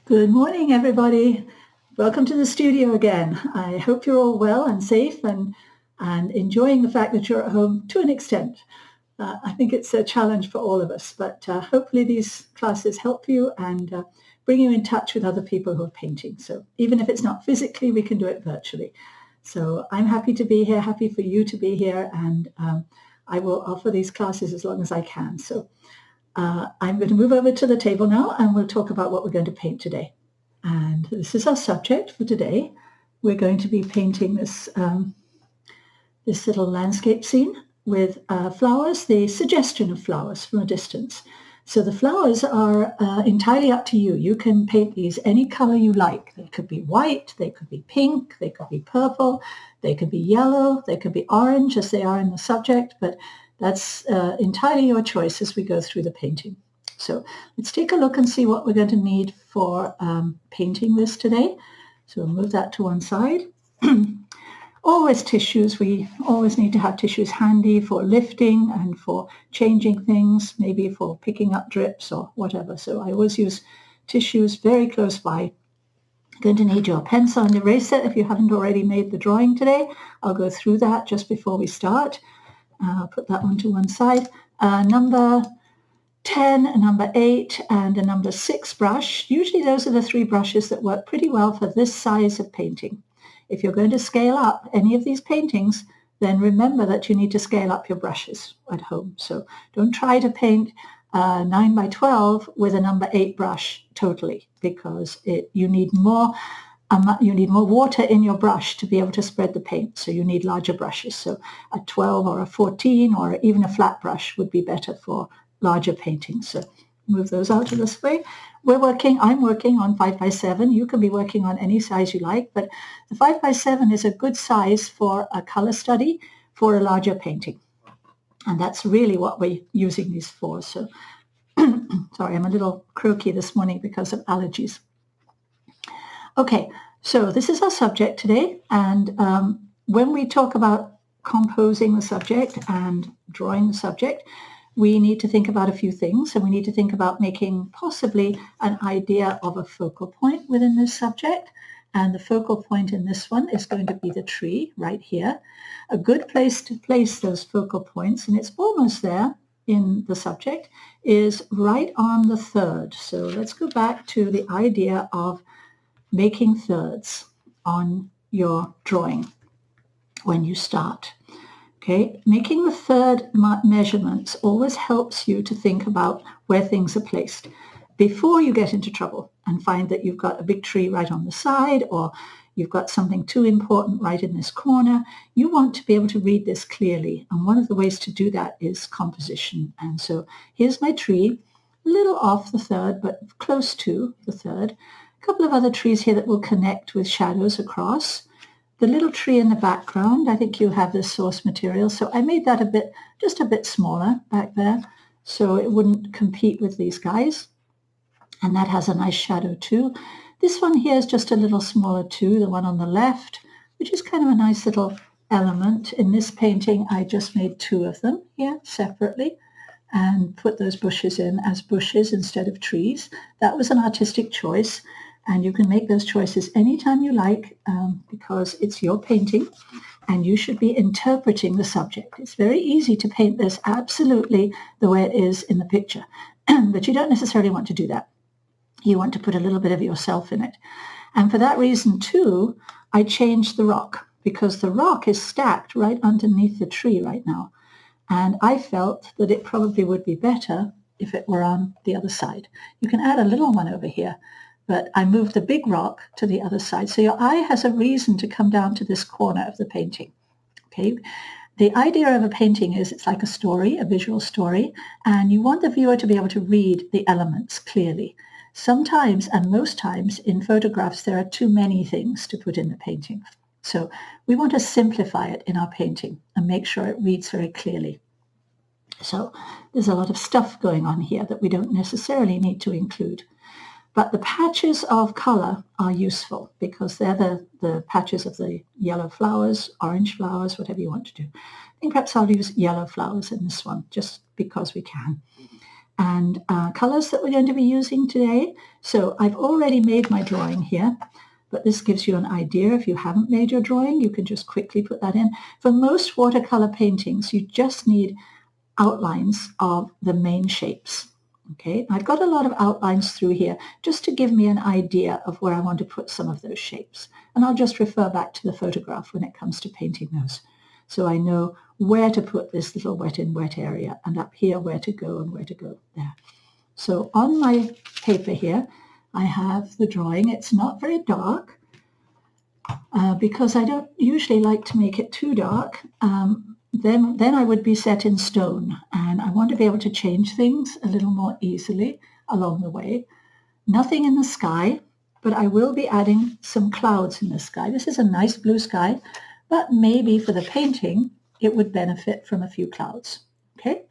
Good morning, everybody. Welcome to the studio again. I hope you're all well and safe and enjoying the fact that you're at home to an extent. I think it's a challenge for all of us, but hopefully these classes help you and bring you in touch with other people who are painting. So even if it's not physically, we can do it virtually. So I'm happy to be here, happy for you to be here, and I will offer these classes as long as I can. So I'm going to move over to the table now and we'll talk about what we're going to paint today. And this is our subject for today. We're going to be painting this, this little landscape scene with flowers, the suggestion of flowers from a distance. So the flowers are entirely up to you. You can paint these any color you like. They could be white, they could be pink, they could be purple, they could be yellow, they could be orange as they are in the subject, but that's entirely your choice as we go through the painting. So let's take a look and see what we're going to need for painting this today. So we'll move that to one side. Always tissues. We always need to have tissues handy for lifting and for changing things, maybe for picking up drips or whatever. So I always use tissues very close by. You're going to need your pencil and eraser if you haven't already made the drawing today. I'll go through that just before we start. I'll put that one to one side. Number 10, a number 8, and a number 6 brush. Usually those are the 3 brushes that work pretty well for this size of painting. If you're going to scale up any of these paintings, then remember that you need to scale up your brushes at home. So don't try to paint 9 by 12 with a number 8 brush totally, because you need more water in your brush to be able to spread the paint. So you need larger brushes. So a 12 or a 14 or even a flat brush would be better for larger paintings. So move those out of this way. I'm working on 5 by 7. You can be working on any size you like, but the 5 by 7 is a good size for a color study for a larger painting. And that's really what we're using these for. So sorry, I'm a little croaky this morning because of allergies. Okay, so this is our subject today, and when we talk about composing the subject and drawing the subject, we need to think about a few things. And we need to think about making possibly an idea of a focal point within this subject. And the focal point in this one is going to be the tree right here. A good place to place those focal points, and it's almost there in the subject, is right on the third. So let's go back to the idea of making thirds on your drawing when you start. Okay, making the third measurements always helps you to think about where things are placed before you get into trouble and find that you've got a big tree right on the side or you've got something too important right in this corner. You want to be able to read this clearly, and one of the ways to do that is composition. And so here's my tree, a little off the third, but close to the third. A couple of other trees here that will connect with shadows across. The little tree in the background, I think you have this source material, so I made that just a bit smaller back there, so it wouldn't compete with these guys. And that has a nice shadow too. This one here is just a little smaller too, the one on the left, which is kind of a nice little element. In this painting, I just made 2 of them here separately and put those bushes in as bushes instead of trees. That was an artistic choice. And you can make those choices anytime you like because it's your painting and you should be interpreting the subject. It's very easy to paint this absolutely the way it is in the picture, but you don't necessarily want to do that. You want to put a little bit of yourself in it. And for that reason, too, I changed the rock because the rock is stacked right underneath the tree right now. And I felt that it probably would be better if it were on the other side. You can add a little one over here, but I moved the big rock to the other side. So your eye has a reason to come down to this corner of the painting. Okay. The idea of a painting is it's like a story, a visual story, and you want the viewer to be able to read the elements clearly. Sometimes, and most times, in photographs, there are too many things to put in the painting. So we want to simplify it in our painting and make sure it reads very clearly. So there's a lot of stuff going on here that we don't necessarily need to include. But the patches of color are useful because they're the patches of the yellow flowers, orange flowers, whatever you want to do. I think perhaps I'll use yellow flowers in this one just because we can. and colors that we're going to be using today. So I've already made my drawing here, but this gives you an idea. If you haven't made your drawing, you can just quickly put that in. For most watercolor paintings, you just need outlines of the main shapes. Okay, I've got a lot of outlines through here just to give me an idea of where I want to put some of those shapes. And I'll just refer back to the photograph when it comes to painting those. So I know where to put this little wet in wet area, and up here where to go and where to go there. So on my paper here, I have the drawing. It's not very dark because I don't usually like to make it too dark. Then I would be set in stone, and I want to be able to change things a little more easily along the way. Nothing in the sky, but I will be adding some clouds in the sky. This is a nice blue sky, but maybe for the painting, it would benefit from a few clouds. Okay,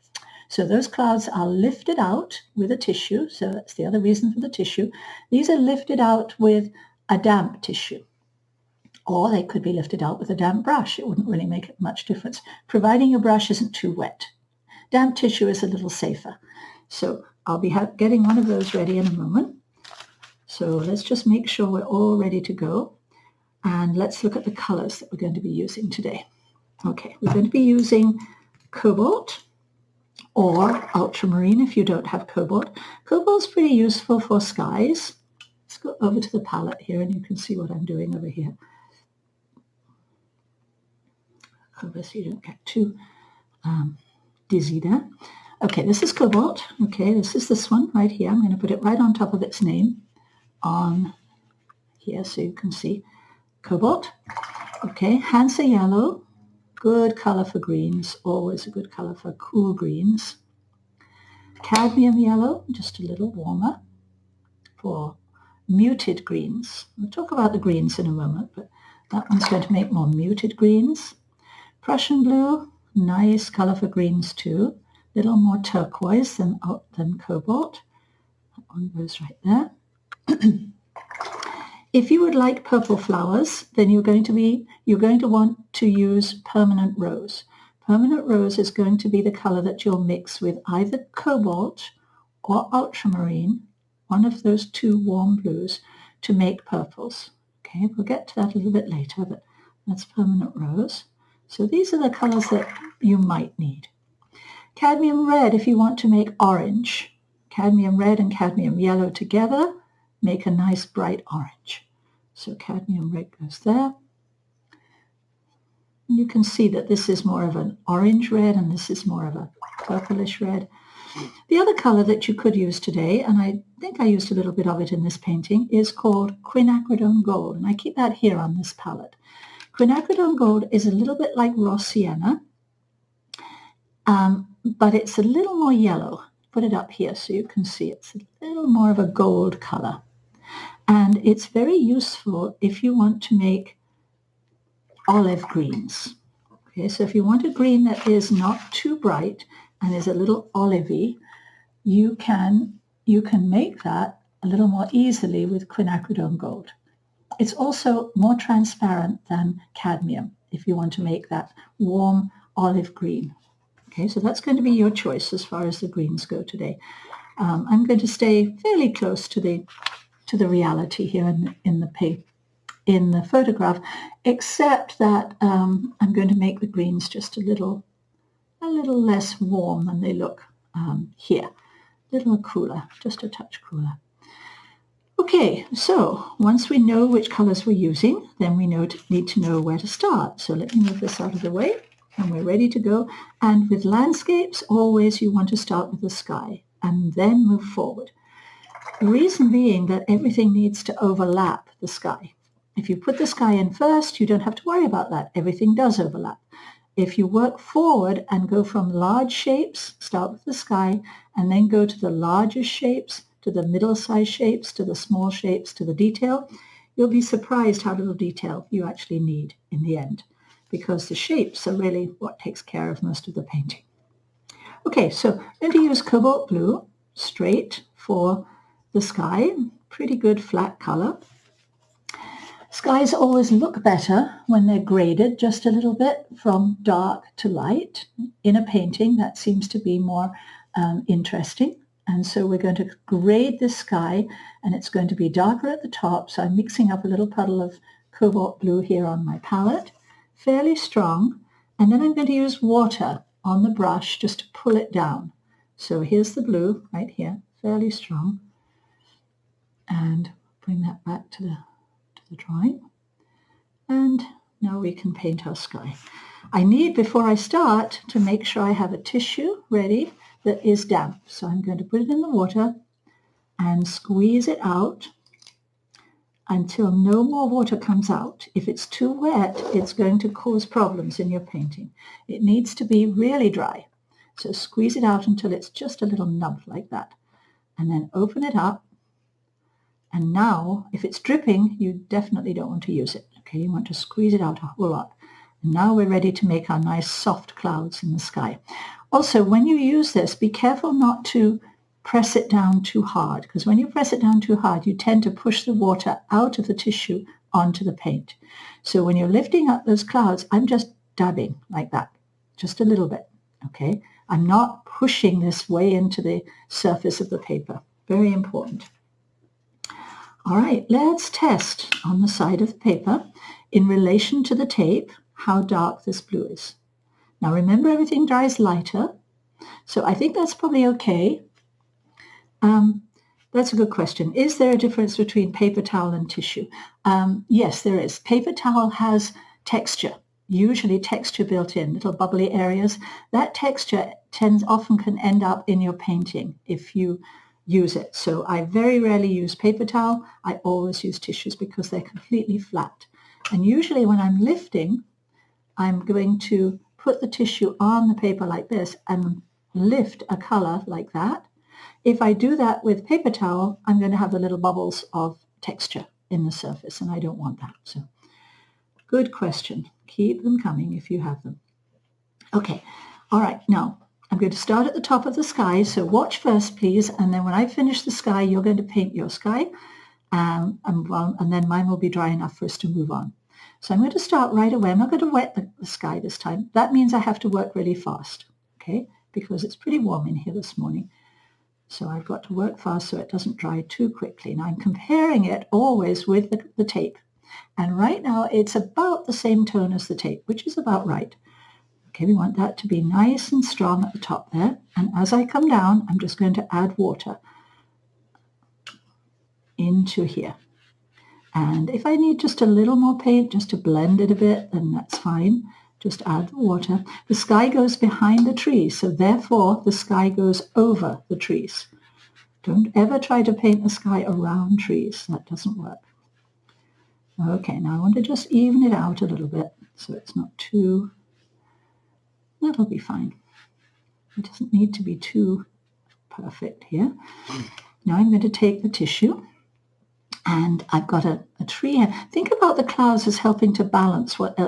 so those clouds are lifted out with a tissue. So that's the other reason for the tissue. These are lifted out with a damp tissue, or they could be lifted out with a damp brush. It wouldn't really make much difference, providing your brush isn't too wet. Damp tissue is a little safer. So I'll be getting one of those ready in a moment. So let's just make sure we're all ready to go. And let's look at the colors that we're going to be using today. Okay, we're going to be using cobalt or ultramarine if you don't have cobalt. Cobalt's pretty useful for skies. Let's go over to the palette here and you can see what I'm doing over here. Over so you don't get too dizzy there. Okay, this is cobalt. Okay, this is this one right here. I'm going to put it right on top of its name on here so you can see. Cobalt. Okay, Hansa yellow, good color for greens, always a good color for cool greens. Cadmium yellow, just a little warmer for muted greens. We'll talk about the greens in a moment, but that one's going to make more muted greens. Prussian blue, nice color for greens too, a little more turquoise than cobalt. That one goes right there. If you would like purple flowers, then you're going to want to use permanent rose. Permanent rose is going to be the color that you'll mix with either cobalt or ultramarine, one of those two warm blues, to make purples. Okay, we'll get to that a little bit later, but that's permanent rose. So these are the colors that you might need. Cadmium red if you want to make orange. Cadmium red and cadmium yellow together make a nice bright orange. So cadmium red goes there. And you can see that this is more of an orange red and this is more of a purplish red. The other color that you could use today, and I think I used a little bit of it in this painting, is called Quinacridone Gold, and I keep that here on this palette. Quinacridone Gold is a little bit like raw sienna, but it's a little more yellow. Put it up here so you can see it's a little more of a gold color. And it's very useful if you want to make olive greens. Okay, so if you want a green that is not too bright and is a little olivey, you can make that a little more easily with Quinacridone Gold. It's also more transparent than cadmium if you want to make that warm olive green. Okay, so that's going to be your choice as far as the greens go today. I'm going to stay fairly close to the reality here in the photograph, except that I'm going to make the greens just a little less warm than they look here. A little cooler, just a touch cooler. Okay, so once we know which colors we're using, then we need to know where to start. So let me move this out of the way, and we're ready to go. And with landscapes, always you want to start with the sky and then move forward. The reason being that everything needs to overlap the sky. If you put the sky in first, you don't have to worry about that. Everything does overlap. If you work forward and go from large shapes, start with the sky, and then go to the largest shapes, to the middle-sized shapes, to the small shapes, to the detail, you'll be surprised how little detail you actually need in the end, because the shapes are really what takes care of most of the painting. Okay, so I'm going to use cobalt blue, straight, for the sky. Pretty good flat color. Skies always look better when they're graded just a little bit from dark to light. In a painting, that seems to be more interesting. And so we're going to grade this sky, and it's going to be darker at the top. So I'm mixing up a little puddle of cobalt blue here on my palette, fairly strong. And then I'm going to use water on the brush just to pull it down. So here's the blue right here, fairly strong. And bring that back to the drawing. And now we can paint our sky. I need, before I start, to make sure I have a tissue ready that is damp. So I'm going to put it in the water and squeeze it out until no more water comes out. If it's too wet, it's going to cause problems in your painting. It needs to be really dry. So squeeze it out until it's just a little nub like that. And then open it up. And now, if it's dripping, you definitely don't want to use it. Okay, you want to squeeze it out a whole lot. And now we're ready to make our nice soft clouds in the sky. Also, when you use this, be careful not to press it down too hard, because when you press it down too hard, you tend to push the water out of the tissue onto the paint. So when you're lifting up those clouds, I'm just dabbing like that, just a little bit, okay? I'm not pushing this way into the surface of the paper. Very important. All right, let's test on the side of the paper in relation to the tape how dark this blue is. Now remember, everything dries lighter, so I think that's probably okay. That's a good question. Is there a difference between paper towel and tissue? Yes, there is. Paper towel has texture, usually texture built in, little bubbly areas. That texture often can end up in your painting if you use it. So I very rarely use paper towel. I always use tissues because they're completely flat. And usually when I'm lifting, I'm going to put the tissue on the paper like this and lift a color like that. If I do that with paper towel, I'm going to have the little bubbles of texture in the surface, and I don't want that. So good question. Keep them coming if you have them. Okay, all right, now I'm going to start at the top of the sky, so watch first, please, and then when I finish the sky, you're going to paint your sky, and then mine will be dry enough for us to move on. So I'm going to start right away. I'm not going to wet the sky this time. That means I have to work really fast, okay, because it's pretty warm in here this morning. So I've got to work fast so it doesn't dry too quickly. Now I'm comparing it always with the tape, and right now it's about the same tone as the tape, which is about right. Okay, we want that to be nice and strong at the top there. And as I come down, I'm just going to add water into here. And if I need just a little more paint, just to blend it a bit, then that's fine. Just add the water. The sky goes behind the trees, so therefore the sky goes over the trees. Don't ever try to paint the sky around trees. That doesn't work. Okay, now I want to just even it out a little bit so it's not too... That'll be fine. It doesn't need to be too perfect here. Now I'm going to take the tissue, and I've got a tree here. Think about the clouds as helping to balance what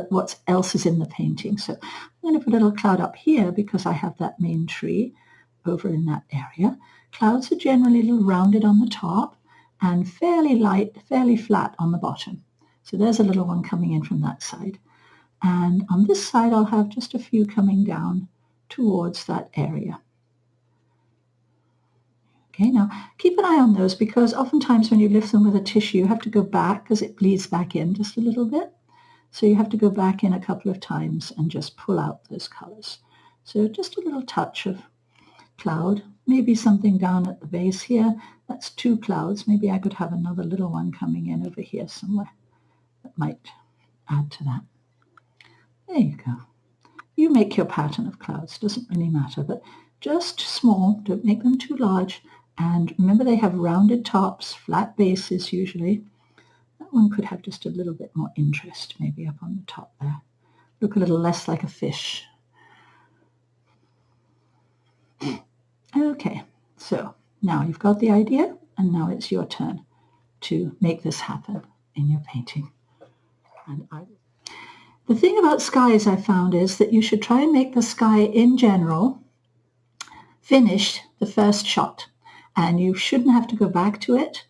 else is in the painting. So I'm going to put a little cloud up here because I have that main tree over in that area. Clouds are generally a little rounded on the top and fairly light, fairly flat on the bottom. So there's a little one coming in from that side. And on this side, I'll have just a few coming down towards that area. Okay, now keep an eye on those because oftentimes when you lift them with a tissue, you have to go back because it bleeds back in just a little bit. So you have to go back in a couple of times and just pull out those colors. So just a little touch of cloud, maybe something down at the base here. That's two clouds. Maybe I could have another little one coming in over here somewhere that might add to that. There you go. You make your pattern of clouds, doesn't really matter, but just small, don't make them too large. And remember they have rounded tops, flat bases usually. That one could have just a little bit more interest, maybe up on the top there. Look a little less like a fish. Okay, so now you've got the idea, and now it's your turn to make this happen in your painting. The thing about skies I found is that you should try and make the sky in general finished the first shot. And you shouldn't have to go back to it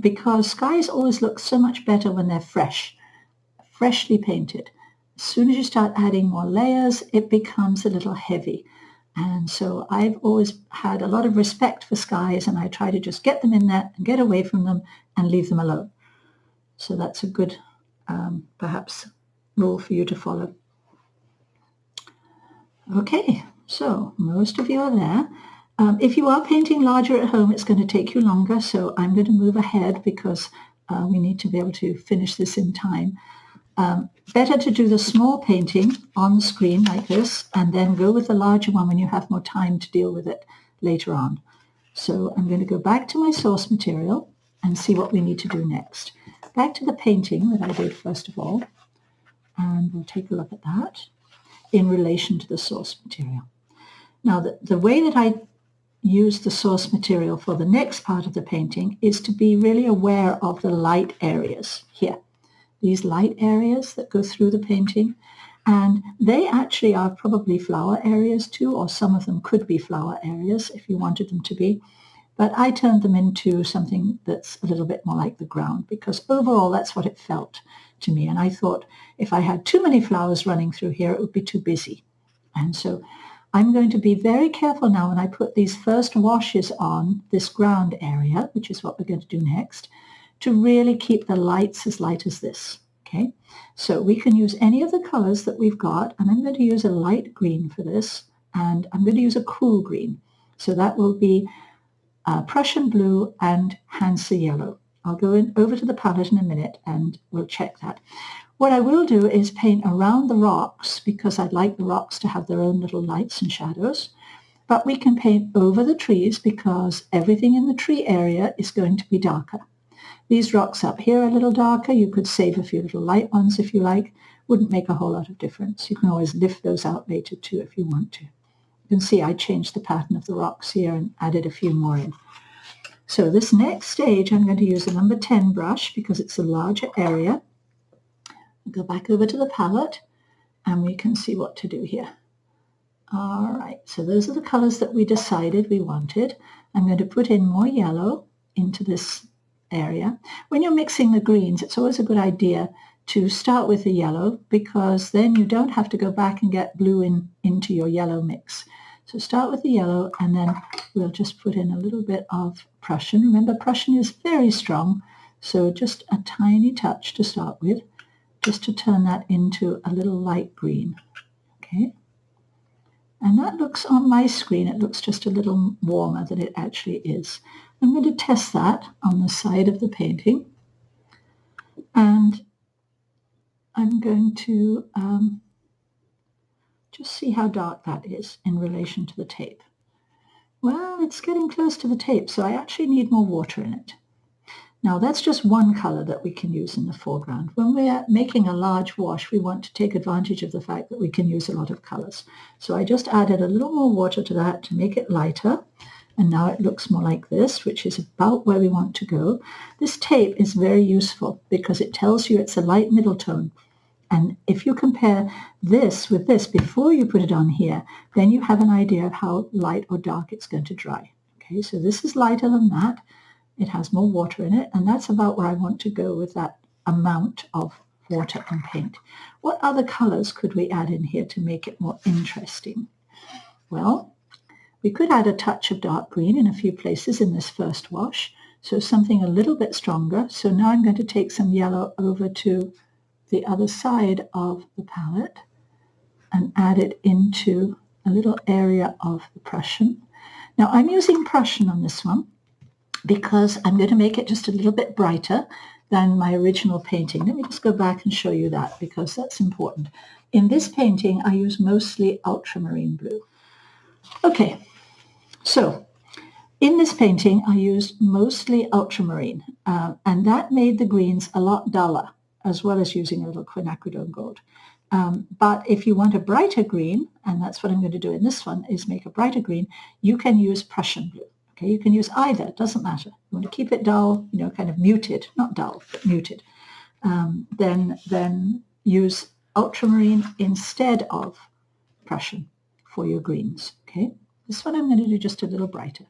because skies always look so much better when they're freshly painted. As soon as you start adding more layers, it becomes a little heavy. And so I've always had a lot of respect for skies, and I try to just get them in there and get away from them and leave them alone. So that's a good, perhaps, rule for you to follow. Okay, so most of you are there. If you are painting larger at home, it's going to take you longer, so I'm going to move ahead because we need to be able to finish this in time. Better to do the small painting on the screen like this and then go with the larger one when you have more time to deal with it later on. So I'm going to go back to my source material and see what we need to do next. Back to the painting that I did first of all, and we'll take a look at that in relation to the source material. Now, the way that I use the source material for the next part of the painting is to be really aware of the light areas here. These light areas that go through the painting, and they actually are probably flower areas too, or some of them could be flower areas if you wanted them to be. But I turned them into something that's a little bit more like the ground because overall that's what it felt to me. And I thought if I had too many flowers running through here, it would be too busy. And so I'm going to be very careful now when I put these first washes on this ground area, which is what we're going to do next, to really keep the lights as light as this. Okay, so we can use any of the colors that we've got, and I'm going to use a light green for this, and I'm going to use a cool green. So that will be Prussian blue and Hansa yellow. I'll go over to the palette in a minute and we'll check that. What I will do is paint around the rocks because I'd like the rocks to have their own little lights and shadows. But we can paint over the trees because everything in the tree area is going to be darker. These rocks up here are a little darker. You could save a few little light ones if you like. Wouldn't make a whole lot of difference. You can always lift those out later too if you want to. You can see I changed the pattern of the rocks here and added a few more in. So this next stage, I'm going to use a number 10 brush because it's a larger area. I'll go back over to the palette and we can see what to do here. All right, so those are the colors that we decided we wanted. I'm going to put in more yellow into this area. When you're mixing the greens, it's always a good idea to start with the yellow because then you don't have to go back and get blue into your yellow mix. So start with the yellow and then we'll just put in a little bit of Prussian. Remember, Prussian is very strong, so just a tiny touch to start with, just to turn that into a little light green. Okay. And that looks, on my screen, it looks just a little warmer than it actually is. I'm going to test that on the side of the painting. And I'm going to just see how dark that is in relation to the tape. Well, it's getting close to the tape, so I actually need more water in it. Now, that's just one color that we can use in the foreground. When we're making a large wash, we want to take advantage of the fact that we can use a lot of colors. So I just added a little more water to that to make it lighter. And now it looks more like this, which is about where we want to go. This tape is very useful because it tells you it's a light middle tone. And if you compare this with this before you put it on here, then you have an idea of how light or dark it's going to dry. Okay, so this is lighter than that. It has more water in it, and that's about where I want to go with that amount of water and paint. What other colors could we add in here to make it more interesting? Well, we could add a touch of dark green in a few places in this first wash, so something a little bit stronger. So now I'm going to take some yellow over to the other side of the palette and add it into a little area of the Prussian. Now I'm using Prussian on this one because I'm going to make it just a little bit brighter than my original painting. Let me just go back and show you that because that's important. In this painting, I use mostly ultramarine blue. Okay, so in this painting, I used mostly ultramarine, and that made the greens a lot duller, as well as using a little Quinacridone Gold. But if you want a brighter green, and that's what I'm going to do in this one, is make a brighter green, you can use Prussian blue. Okay, you can use either, it doesn't matter. You want to keep it dull, kind of muted, not dull, but muted. Then use ultramarine instead of Prussian for your greens. Okay, this one I'm going to do just a little brighter,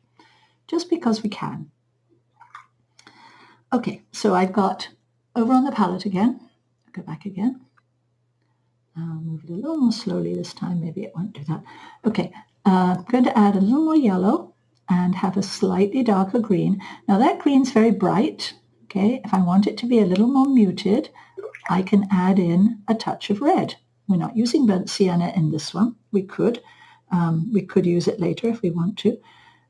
just because we can. Okay, so I've got over on the palette again. I'll go back again. I'll move it a little more slowly this time. Maybe it won't do that. Okay, I'm going to add a little more yellow and have a slightly darker green. Now that green's very bright. Okay, if I want it to be a little more muted, I can add in a touch of red. We're not using burnt sienna in this one. We could use it later if we want to,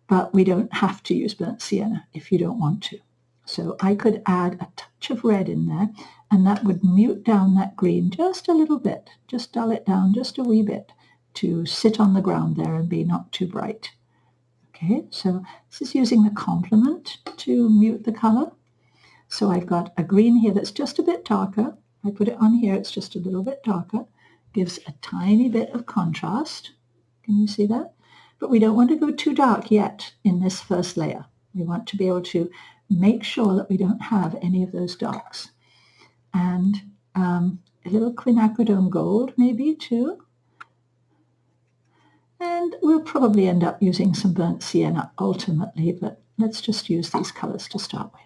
but we don't have to use burnt sienna if you don't want to. So I could add a touch of red in there, and that would mute down that green just a little bit, just dull it down just a wee bit to sit on the ground there and be not too bright. Okay, so this is using the complement to mute the color. So I've got a green here that's just a bit darker. I put it on here, it's just a little bit darker. Gives a tiny bit of contrast. Can you see that? But we don't want to go too dark yet in this first layer. We want to be able to make sure that we don't have any of those darks. And a little Quinacridone Gold maybe too. And we'll probably end up using some burnt sienna ultimately, but let's just use these colors to start with.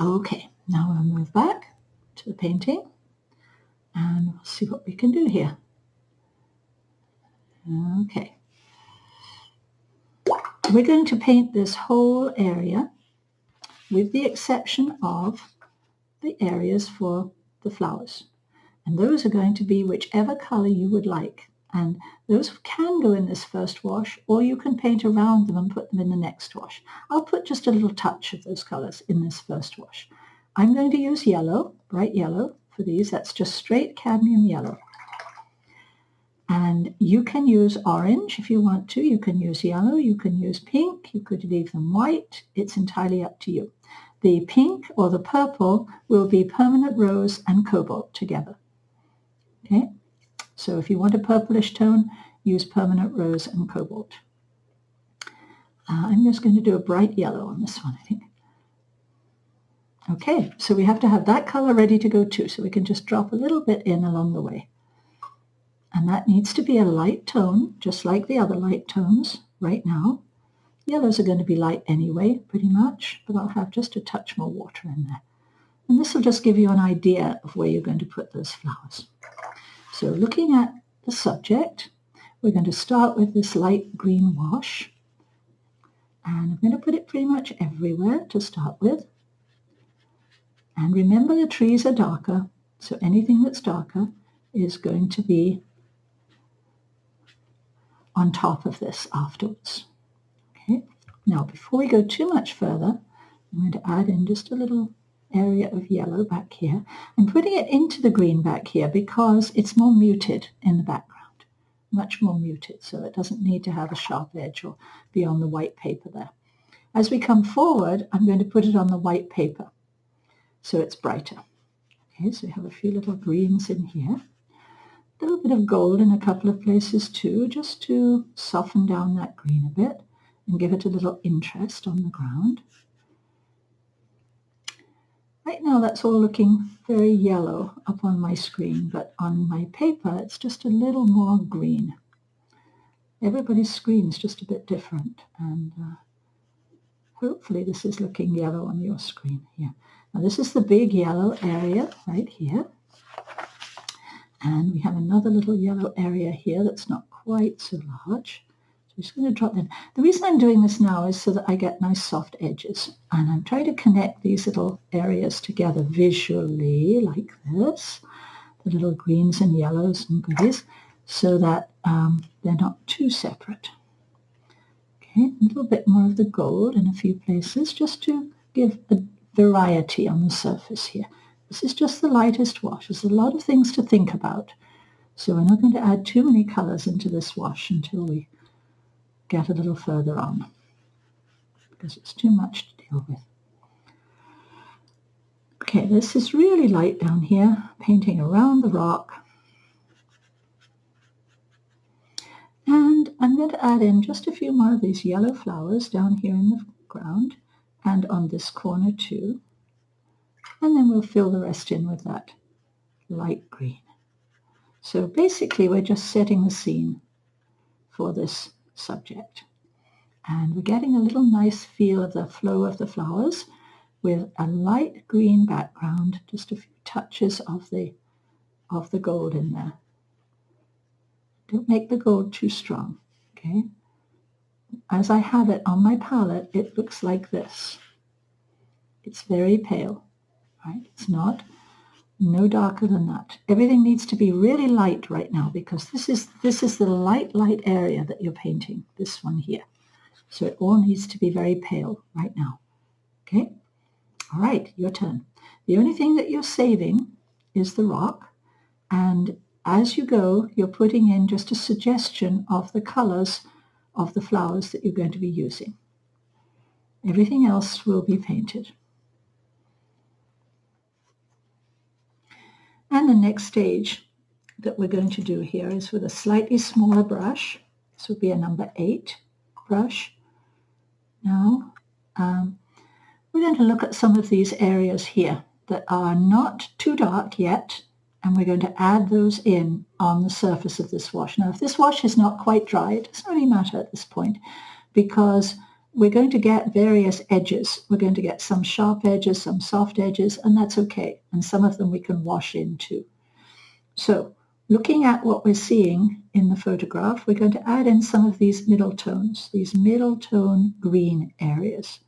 Okay, now we'll move back to the painting and we'll see what we can do here. Okay. We're going to paint this whole area with the exception of the areas for the flowers. And those are going to be whichever color you would like. And those can go in this first wash, or you can paint around them and put them in the next wash. I'll put just a little touch of those colors in this first wash. I'm going to use yellow, bright yellow for these. That's just straight cadmium yellow. And you can use orange if you want to. You can use yellow. You can use pink. You could leave them white. It's entirely up to you. The pink or the purple will be permanent rose and cobalt together. Okay? So if you want a purplish tone, use permanent rose and cobalt. I'm just going to do a bright yellow on this one, I think. Okay, so we have to have that color ready to go too, so we can just drop a little bit in along the way. And that needs to be a light tone, just like the other light tones right now. Yellows are going to be light anyway, pretty much, but I'll have just a touch more water in there. And this will just give you an idea of where you're going to put those flowers. So looking at the subject, we're going to start with this light green wash. And I'm going to put it pretty much everywhere to start with. And remember, the trees are darker, so anything that's darker is going to be on top of this afterwards. Okay. Now, before we go too much further, I'm going to add in just a little area of yellow back here. I'm putting it into the green back here because it's more muted in the background, much more muted, so it doesn't need to have a sharp edge or be on the white paper there. As we come forward, I'm going to put it on the white paper so it's brighter. Okay, so we have a few little greens in here. A little bit of gold in a couple of places too, just to soften down that green a bit and give it a little interest on the ground. Right now that's all looking very yellow up on my screen, but on my paper it's just a little more green. Everybody's screen is just a bit different, and hopefully this is looking yellow on your screen here. Now this is the big yellow area right here. And we have another little yellow area here that's not quite so large. So I'm just going to drop them. The reason I'm doing this now is so that I get nice soft edges. And I'm trying to connect these little areas together visually like this. The little greens and yellows and goodies, so that they're not too separate. Okay, a little bit more of the gold in a few places just to give a variety on the surface here. This is just the lightest wash. There's a lot of things to think about. So we're not going to add too many colors into this wash until we get a little further on, because it's too much to deal with. Okay, this is really light down here, painting around the rock. And I'm going to add in just a few more of these yellow flowers down here in the ground and on this corner too. And then we'll fill the rest in with that light green. So basically we're just setting the scene for this subject. And we're getting a little nice feel of the flow of the flowers with a light green background, just a few touches of the gold in there. Don't make the gold too strong, okay? As I have it on my palette, it looks like this. It's very pale, right? It's not no darker than that. Everything needs to be really light right now because this is the light area that you're painting, this one here. So it all needs to be very pale right now, okay? All right, your turn. The only thing that you're saving is the rock, and as you go, you're putting in just a suggestion of the colors of the flowers that you're going to be using. Everything else will be painted. And the next stage that we're going to do here is with a slightly smaller brush. This will be a number 8 brush. Now, we're going to look at some of these areas here that are not too dark yet, and we're going to add those in on the surface of this wash. Now, if this wash is not quite dry, it doesn't really matter at this point because we're going to get various edges. We're going to get some sharp edges, some soft edges, and that's okay. And some of them we can wash into. So looking at what we're seeing in the photograph, we're going to add in some of these middle tones, these middle tone green areas.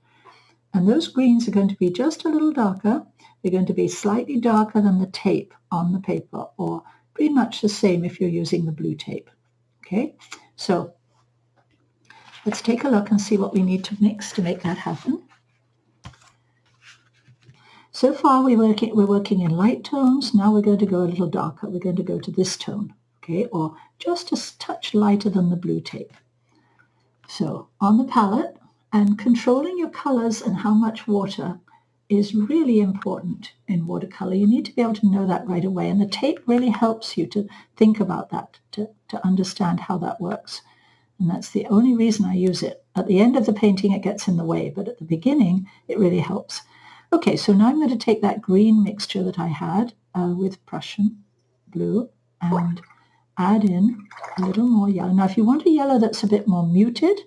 And those greens are going to be just a little darker. They're going to be slightly darker than the tape on the paper, or pretty much the same if you're using the blue tape. Okay, so let's take a look and see what we need to mix to make that happen. So far we're working in light tones. Now we're going to go a little darker. We're going to go to this tone, okay, or just a touch lighter than the blue tape. So on the palette, and controlling your colors and how much water is really important in watercolor. You need to be able to know that right away, and the tape really helps you to think about that, to understand how that works. And that's the only reason I use it. At the end of the painting it gets in the way, but at the beginning it really helps. Okay, so now I'm going to take that green mixture that I had with Prussian blue and add in a little more yellow. Now if you want a yellow that's a bit more muted,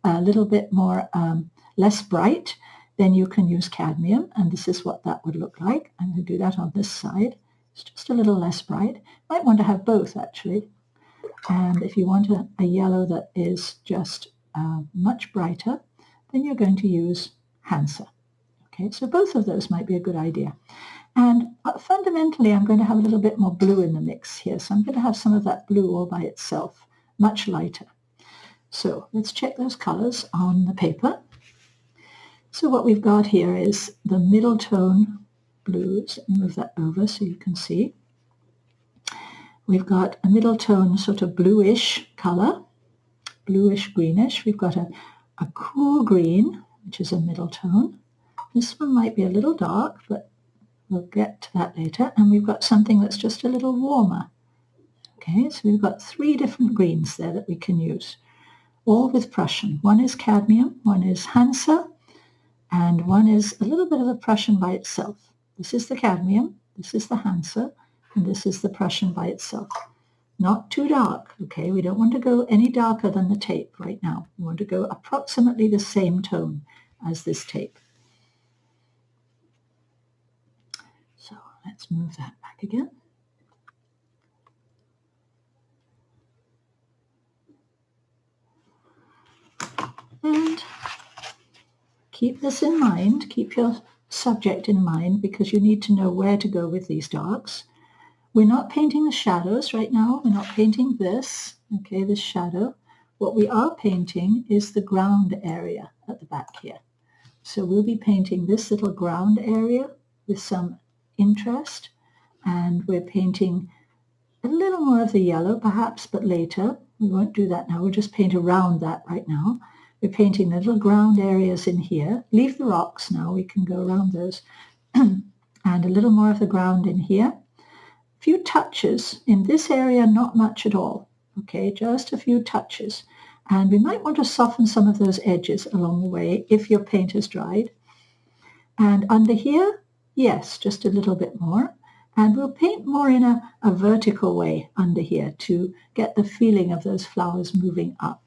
a little bit more less bright, then you can use cadmium, and this is what that would look like. I'm going to do that on this side. It's just a little less bright. Might want to have both actually. And if you want a yellow that is just much brighter, then you're going to use Hansa. Okay, so both of those might be a good idea. And fundamentally, I'm going to have a little bit more blue in the mix here. So I'm going to have some of that blue all by itself, much lighter. So let's check those colors on the paper. So what we've got here is the middle tone blues. Let me move that over so you can see. We've got a middle tone sort of bluish color, bluish greenish. We've got a cool green, which is a middle tone. This one might be a little dark, but we'll get to that later. And we've got something that's just a little warmer. Okay, so we've got 3 different greens there that we can use, all with Prussian. One is cadmium, one is Hansa, and one is a little bit of the Prussian by itself. This is the cadmium, this is the Hansa, and this is the Prussian by itself. Not too dark, okay? We don't want to go any darker than the tape right now. We want to go approximately the same tone as this tape. So let's move that back again. And keep this in mind, keep your subject in mind, because you need to know where to go with these darks. We're not painting the shadows right now. We're not painting this, okay, this shadow. What we are painting is the ground area at the back here. So we'll be painting this little ground area with some interest, and we're painting a little more of the yellow perhaps, but later. We won't do that now. We'll just paint around that right now. We're painting the little ground areas in here. Leave the rocks now. We can go around those. And a little more of the ground in here. A few touches in this area, not much at all. Okay, just a few touches. And we might want to soften some of those edges along the way if your paint has dried. And under here, yes, just a little bit more. And we'll paint more in a vertical way under here to get the feeling of those flowers moving up.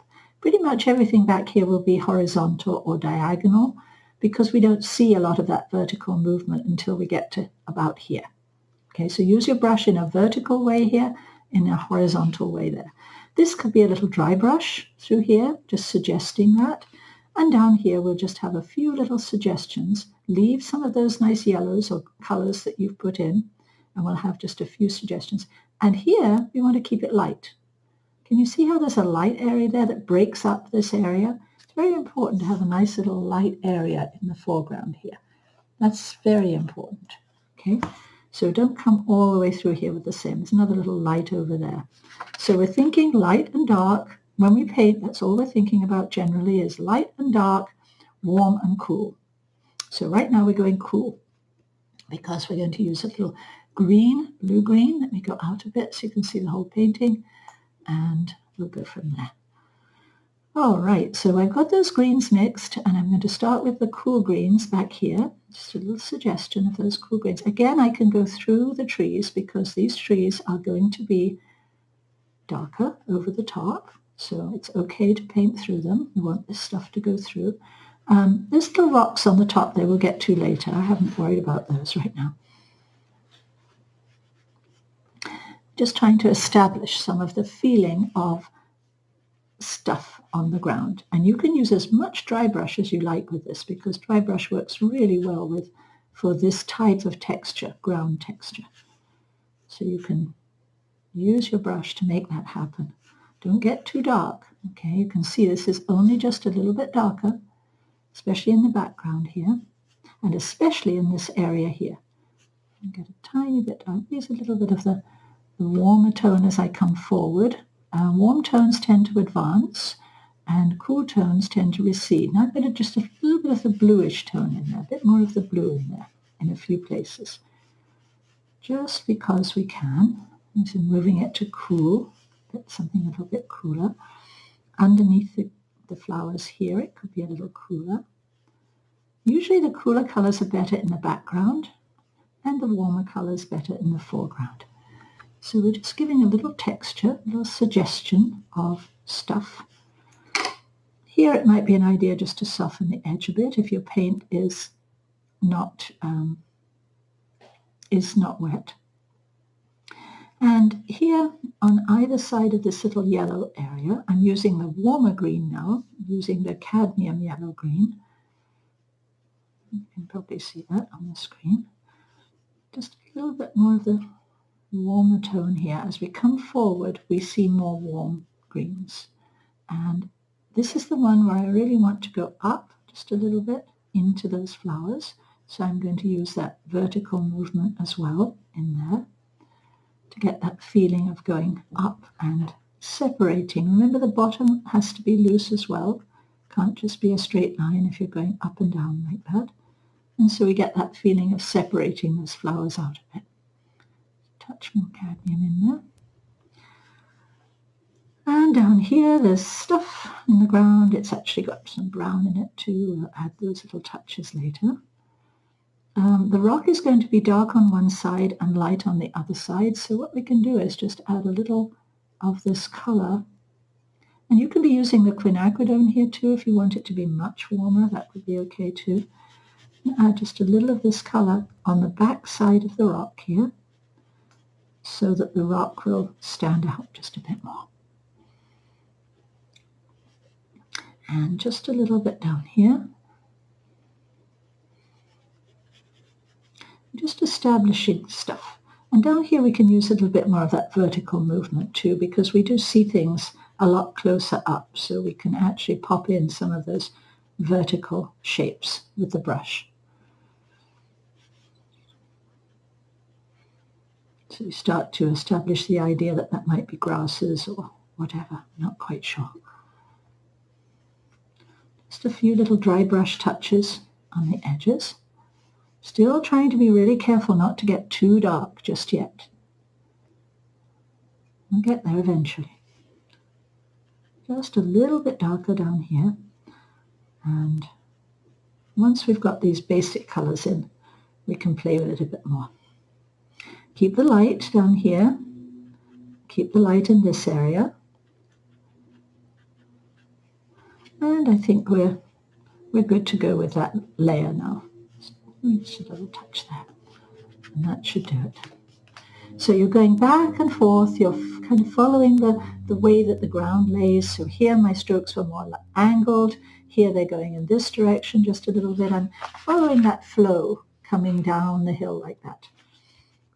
Pretty much everything back here will be horizontal or diagonal because we don't see a lot of that vertical movement until we get to about here. Okay, so use your brush in a vertical way here, in a horizontal way there. This could be a little dry brush through here, just suggesting that. And down here, we'll just have a few little suggestions. Leave some of those nice yellows or colors that you've put in, and we'll have just a few suggestions. And here, we want to keep it light. Can you see how there's a light area there that breaks up this area? It's very important to have a nice little light area in the foreground here. That's very important, okay? So don't come all the way through here with the same. There's another little light over there. So we're thinking light and dark. When we paint, that's all we're thinking about generally is light and dark, warm and cool. So right now we're going cool because we're going to use a little green, blue-green. Let me go out a bit so you can see the whole painting, and we'll go from there. All right, so I've got those greens mixed, and I'm going to start with the cool greens back here. Just a little suggestion of those cool greens. Again, I can go through the trees because these trees are going to be darker over the top, so it's okay to paint through them. You want this stuff to go through. There's little rocks on the top they will get to later. I haven't worried about those right now. Just trying to establish some of the feeling of stuff on the ground. And you can use as much dry brush as you like with this because dry brush works really well for this type of texture, ground texture. So you can use your brush to make that happen. Don't get too dark, okay? You can see this is only just a little bit darker, especially in the background here, and especially in this area here. And get a tiny bit dark. Use a little bit of the warmer tone as I come forward. Warm tones tend to advance, and cool tones tend to recede. Now I've got just a little bit of the bluish tone in there, a bit more of the blue in there in a few places, just because we can. So moving it to cool, get something a little bit cooler. Underneath the flowers here, it could be a little cooler. Usually the cooler colors are better in the background, and the warmer colors better in the foreground. So we're just giving a little texture, a little suggestion of stuff. Here it might be an idea just to soften the edge a bit if your paint is not wet. And here on either side of this little yellow area, I'm using the warmer green now, using the cadmium yellow green. You can probably see that on the screen. Just a little bit more of the warmer tone here. As we come forward, we see more warm greens. And this is the one where I really want to go up just a little bit into those flowers. So I'm going to use that vertical movement as well in there to get that feeling of going up and separating. Remember, the bottom has to be loose as well. Can't just be a straight line if you're going up and down like that. And so we get that feeling of separating those flowers out a bit. Touch more cadmium in there. And down here, there's stuff in the ground. It's actually got some brown in it too. We'll add those little touches later. The rock is going to be dark on one side and light on the other side. So what we can do is just add a little of this color. And you can be using the quinacridone here too if you want it to be much warmer. That would be okay too. And add just a little of this color on the back side of the rock here, so that the rock will stand out just a bit more. And just a little bit down here. Just establishing stuff. And down here we can use a little bit more of that vertical movement too, because we do see things a lot closer up, so we can actually pop in some of those vertical shapes with the brush. So you start to establish the idea that that might be grasses or whatever, not quite sure. Just a few little dry brush touches on the edges. Still trying to be really careful not to get too dark just yet. We'll get there eventually. Just a little bit darker down here. And once we've got these basic colors in, we can play with it a bit more. Keep the light down here. Keep the light in this area. And I think we're good to go with that layer now. Just a little touch there. And that should do it. So you're going back and forth, you're kind of following the way that the ground lays. So here my strokes were more angled, here they're going in this direction just a little bit. I'm following that flow coming down the hill like that.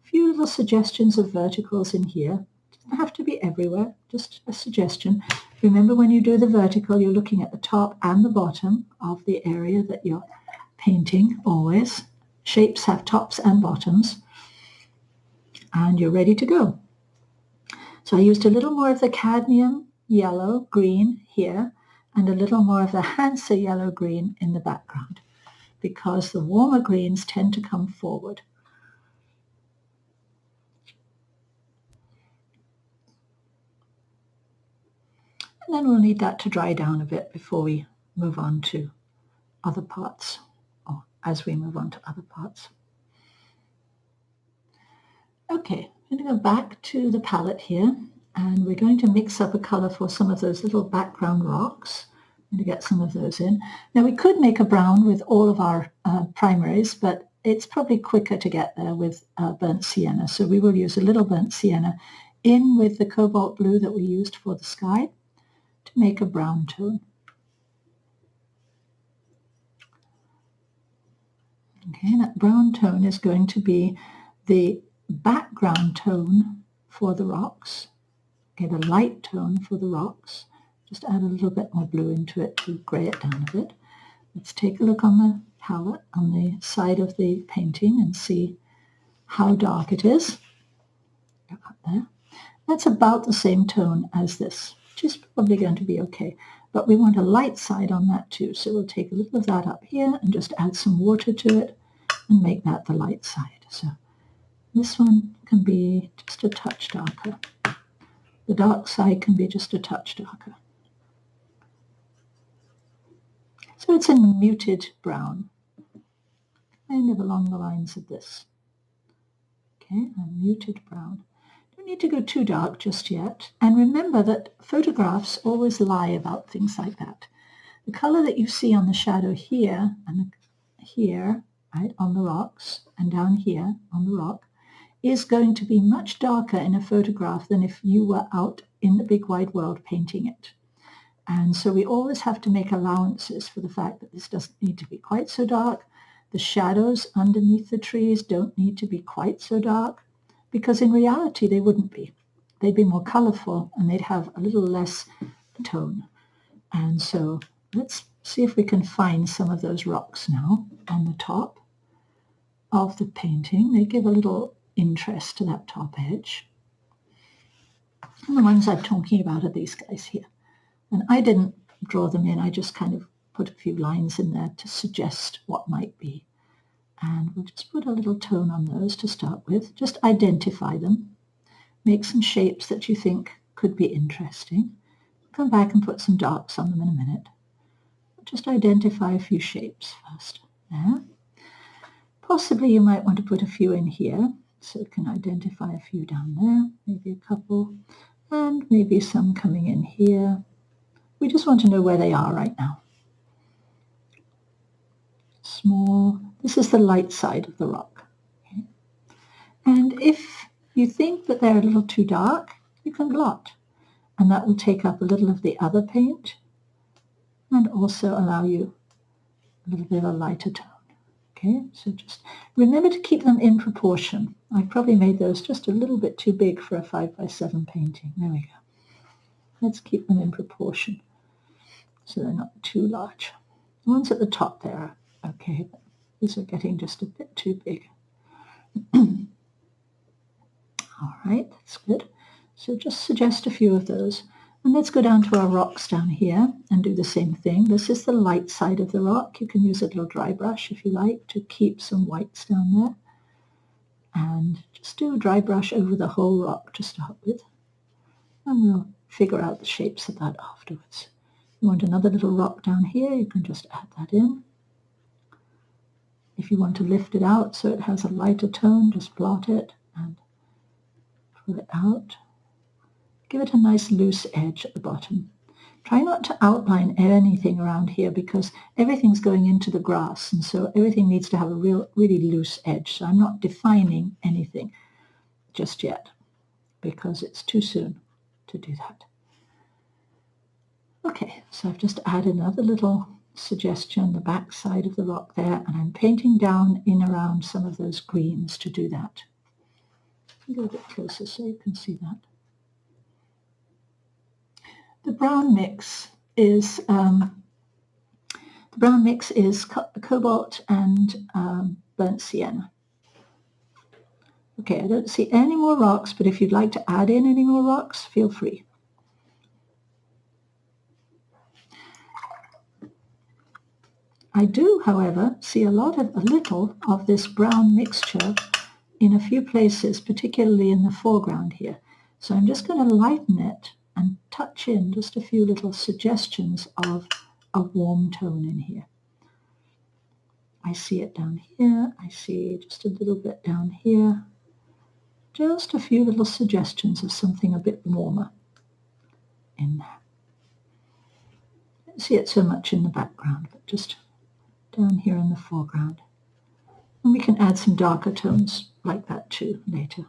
A few little suggestions of verticals in here. Doesn't have to be everywhere, just a suggestion. Remember, when you do the vertical, you're looking at the top and the bottom of the area that you're painting always. Shapes have tops and bottoms. And you're ready to go. So I used a little more of the cadmium yellow green here and a little more of the Hansa yellow green in the background because the warmer greens tend to come forward. And then we'll need that to dry down a bit before we move on to other parts, or as we move on to other parts. Okay, I'm going to go back to the palette here, and we're going to mix up a color for some of those little background rocks. I'm going to get some of those in. Now we could make a brown with all of our primaries, but it's probably quicker to get there with burnt sienna. So we will use a little burnt sienna in with the cobalt blue that we used for the sky to make a brown tone. Okay, that brown tone is going to be the background tone for the rocks. Okay, the light tone for the rocks. Just add a little bit more blue into it to grey it down a bit. Let's take a look on the palette on the side of the painting and see how dark it is. Go up there. That's about the same tone as this, which is probably going to be okay. But we want a light side on that too. So we'll take a little of that up here and just add some water to it and make that the light side. So this one can be just a touch darker. The dark side can be just a touch darker. So it's a muted brown, kind of along the lines of this. Okay, a muted brown. Don't need to go too dark just yet. And remember that photographs always lie about things like that. The color that you see on the shadow here and here, right, on the rocks, and down here on the rock, is going to be much darker in a photograph than if you were out in the big wide world painting it. And so we always have to make allowances for the fact that this doesn't need to be quite so dark. The shadows underneath the trees don't need to be quite so dark, because in reality they wouldn't be. They'd be more colorful and they'd have a little less tone. And so let's see if we can find some of those rocks now on the top of the painting. They give a little interest to that top edge. And the ones I'm talking about are these guys here. And I didn't draw them in, I just kind of put a few lines in there to suggest what might be. And we'll just put a little tone on those to start with. Just identify them. Make some shapes that you think could be interesting. Come back and put some darks on them in a minute. Just identify a few shapes first. There. Possibly you might want to put a few in here, so you can identify a few down there, maybe a couple, and maybe some coming in here. We just want to know where they are right now. Small. This is the light side of the rock. Okay. And if you think that they're a little too dark, you can blot. And that will take up a little of the other paint and also allow you a little bit of a lighter tone. Okay, so just remember to keep them in proportion. I probably made those just a little bit too big for a 5x7 painting. There we go. Let's keep them in proportion so they're not too large. The ones at the top there are okay, but these are getting just a bit too big. All right, that's good. So just suggest a few of those. And let's go down to our rocks down here and do the same thing. This is the light side of the rock. You can use a little dry brush if you like to keep some whites down there. And just do a dry brush over the whole rock to start with. And we'll figure out the shapes of that afterwards. If you want another little rock down here, you can just add that in. If you want to lift it out so it has a lighter tone, just blot it and pull it out. Give it a nice loose edge at the bottom. Try not to outline anything around here because everything's going into the grass, and so everything needs to have a really loose edge. So I'm not defining anything, just yet because it's too soon to do that. Okay, so I've just added another little suggestion, the back side of the rock there, and I'm painting down in around some of those greens to do that. Go a bit closer so you can see that. The brown mix is cobalt and burnt sienna. Okay, I don't see any more rocks, but if you'd like to add in any more rocks, feel free. I do, however, see a little of this brown mixture in a few places, particularly in the foreground here. So I'm just going to lighten it and touch in just a few little suggestions of a warm tone in here. I see it down here. I see just a little bit down here. Just a few little suggestions of something a bit warmer in there. I don't see it so much in the background, but just down here in the foreground. And we can add some darker tones like that too later.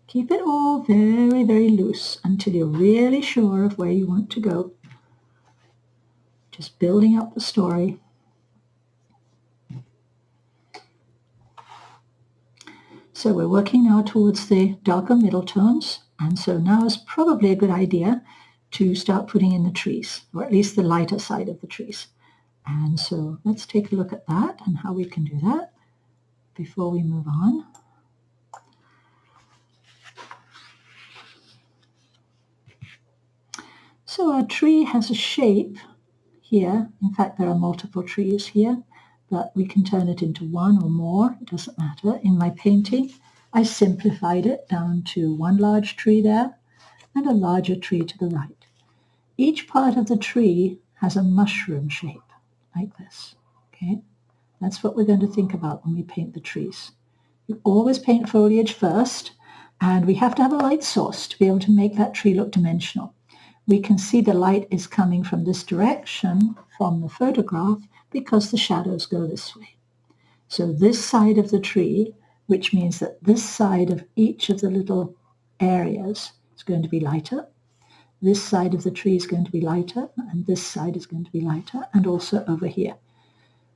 Keep it all very, very loose until you're really sure of where you want to go. Just building up the story. So we're working now towards the darker middle tones, and so now is probably a good idea to start putting in the trees, or at least the lighter side of the trees. And so let's take a look at that and how we can do that before we move on. So our tree has a shape here. In fact, there are multiple trees here, but we can turn it into one or more. It doesn't matter. In my painting, I simplified it down to one large tree there and a larger tree to the right. Each part of the tree has a mushroom shape, like this. Okay, that's what we're going to think about when we paint the trees. You always paint foliage first, and we have to have a light source to be able to make that tree look dimensional. We can see the light is coming from this direction from the photograph because the shadows go this way. So this side of the tree, which means that this side of each of the little areas is going to be lighter. This side of the tree is going to be lighter, and this side is going to be lighter, and also over here.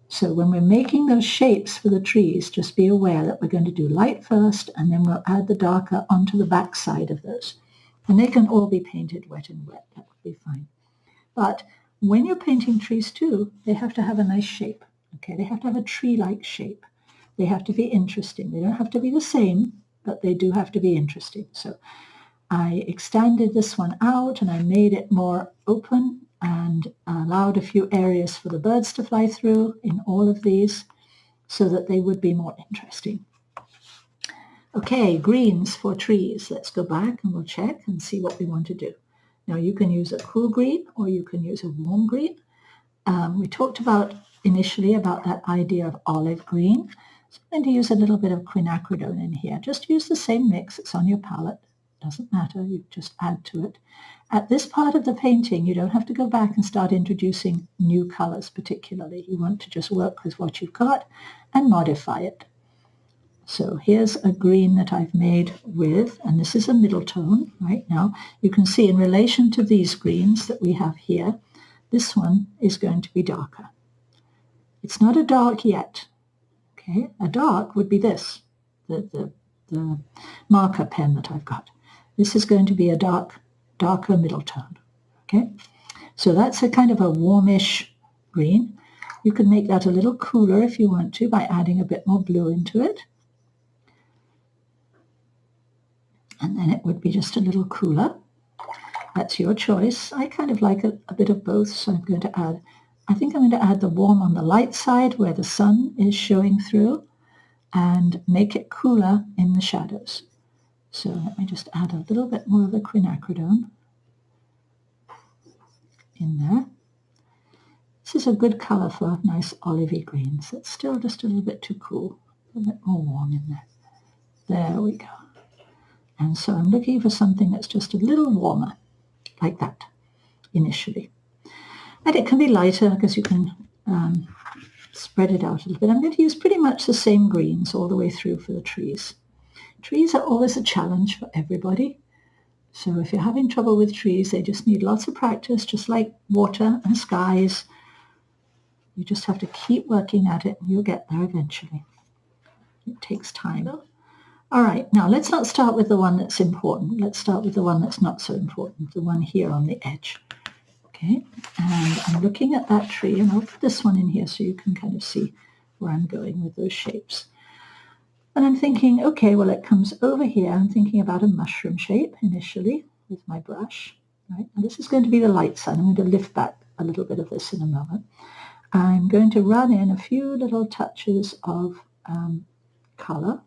So when we're making those shapes for the trees, just be aware that we're going to do light first, and then we'll add the darker onto the back side of those. And they can all be painted wet and wet. That would be fine. But when you're painting trees too, they have to have a nice shape. Okay, they have to have a tree-like shape. They have to be interesting. They don't have to be the same, but they do have to be interesting. So I extended this one out and I made it more open and allowed a few areas for the birds to fly through in all of these so that they would be more interesting. Okay, greens for trees. Let's go back and we'll check and see what we want to do. Now you can use a cool green or you can use a warm green. We talked about initially about that idea of olive green. So I'm going to use a little bit of quinacridone in here. Just use the same mix. It's on your palette. Doesn't matter. You just add to it. At this part of the painting, you don't have to go back and start introducing new colors particularly. You want to just work with what you've got and modify it. So here's a green that I've made with, and this is a middle tone right now. You can see in relation to these greens that we have here, this one is going to be darker. It's not a dark yet. Okay, a dark would be this, the marker pen that I've got. This is going to be a darker middle tone. Okay, so that's a kind of a warmish green. You can make that a little cooler if you want to by adding a bit more blue into it. And then it would be just a little cooler. That's your choice. I kind of like a bit of both, so I'm going to add, I think I'm going to add the warm on the light side where the sun is showing through and make it cooler in the shadows. So let me just add a little bit more of the quinacridone in there. This is a good color for nice olivey greens. It's still just a little bit too cool, a little bit more warm in there. There we go. And so I'm looking for something that's just a little warmer, like that, initially. And it can be lighter because you can spread it out a little bit. I'm going to use pretty much the same greens all the way through for the trees. Trees are always a challenge for everybody. So if you're having trouble with trees, they just need lots of practice, just like water and skies. You just have to keep working at it and you'll get there eventually. It takes time. All right, now let's not start with the one that's important. Let's start with the one that's not so important, the one here on the edge. Okay, and I'm looking at that tree, and I'll put this one in here so you can kind of see where I'm going with those shapes. And I'm thinking, okay, well, it comes over here. I'm thinking about a mushroom shape initially with my brush. Right, and this is going to be the light side. I'm going to lift back a little bit of this in a moment. I'm going to run in a few little touches of color,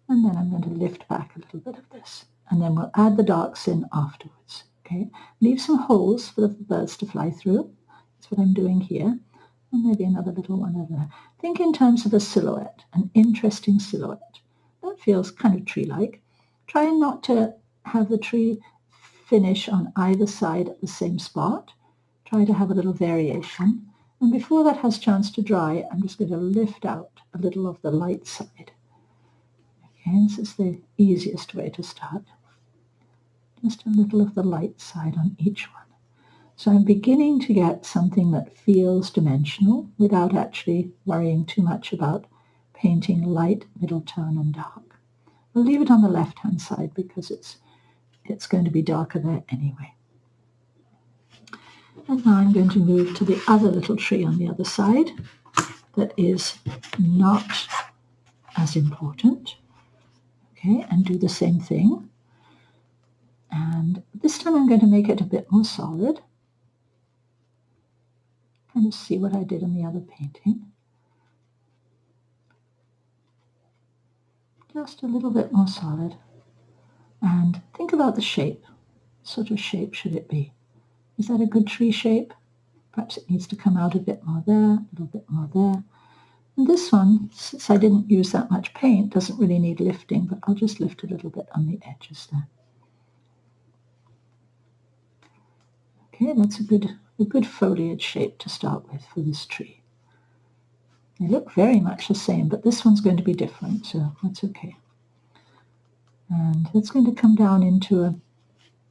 and then I'm going to lift back a little bit of this, and then we'll add the darks in afterwards. Okay, leave some holes for the birds to fly through. That's what I'm doing here, and maybe another little one over there. Think in terms of a silhouette, an interesting silhouette. That feels kind of tree-like. Try not to have the tree finish on either side at the same spot. Try to have a little variation. And before that has a chance to dry, I'm just going to lift out a little of the light side. Okay, this is the easiest way to start. Just a little of the light side on each one. So I'm beginning to get something that feels dimensional without actually worrying too much about painting light, middle tone, and dark. I'll leave it on the left-hand side because it's going to be darker there anyway. And now I'm going to move to the other little tree on the other side that is not as important. Okay, and do the same thing. And this time I'm going to make it a bit more solid. Kind of see what I did in the other painting. Just a little bit more solid. And think about the shape. What sort of shape should it be? Is that a good tree shape? Perhaps it needs to come out a bit more there, a little bit more there. And this one, since I didn't use that much paint, doesn't really need lifting, but I'll just lift a little bit on the edges there. Okay, that's a good foliage shape to start with for this tree. They look very much the same, but this one's going to be different, so that's okay. And it's going to come down into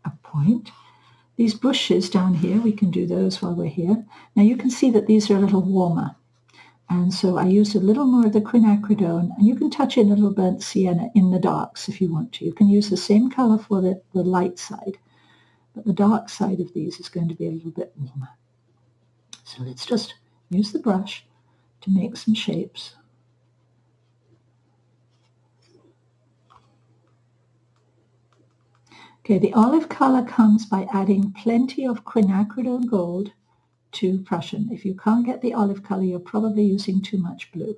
a point. These bushes down here, we can do those while we're here. Now you can see that these are a little warmer. And so I used a little more of the quinacridone, and you can touch in a little burnt sienna in the darks if you want to. You can use the same color for the light side, but the dark side of these is going to be a little bit warmer. So let's just use the brush to make some shapes. Okay, the olive color comes by adding plenty of Quinacridone Gold to Prussian. If you can't get the olive color, you're probably using too much blue.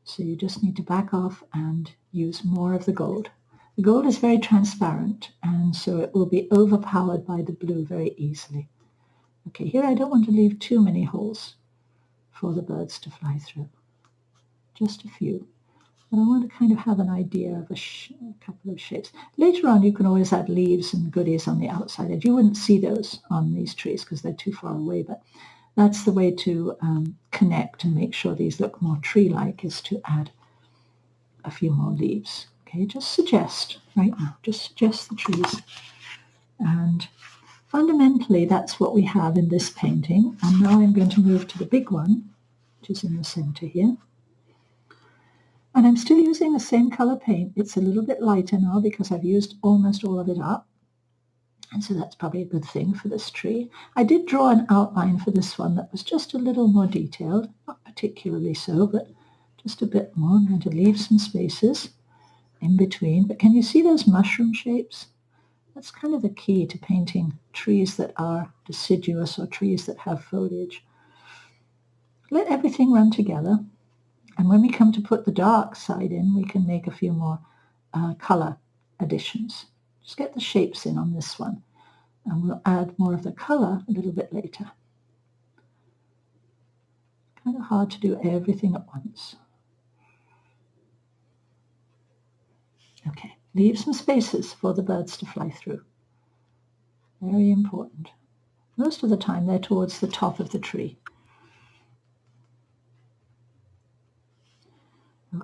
So you just need to back off and use more of the gold. The gold is very transparent, and so it will be overpowered by the blue very easily. Okay, here I don't want to leave too many holes for the birds to fly through. Just a few. But I want to kind of have an idea of a couple of shapes. Later on, you can always add leaves and goodies on the outside edge. You wouldn't see those on these trees because they're too far away, but that's the way to connect and make sure these look more tree-like, is to add a few more leaves. Okay, just suggest right now, just suggest the trees. And fundamentally, that's what we have in this painting. And now I'm going to move to the big one, which is in the center here. And I'm still using the same color paint. It's a little bit lighter now because I've used almost all of it up. And so that's probably a good thing for this tree. I did draw an outline for this one that was just a little more detailed. Not particularly so, but just a bit more. I'm going to leave some spaces in between. But can you see those mushroom shapes? That's kind of the key to painting trees that are deciduous or trees that have foliage. Let everything run together. And when we come to put the dark side in, we can make a few more color additions. Just get the shapes in on this one. And we'll add more of the color a little bit later. Kind of hard to do everything at once. Okay, leave some spaces for the birds to fly through. Very important. Most of the time they're towards the top of the tree.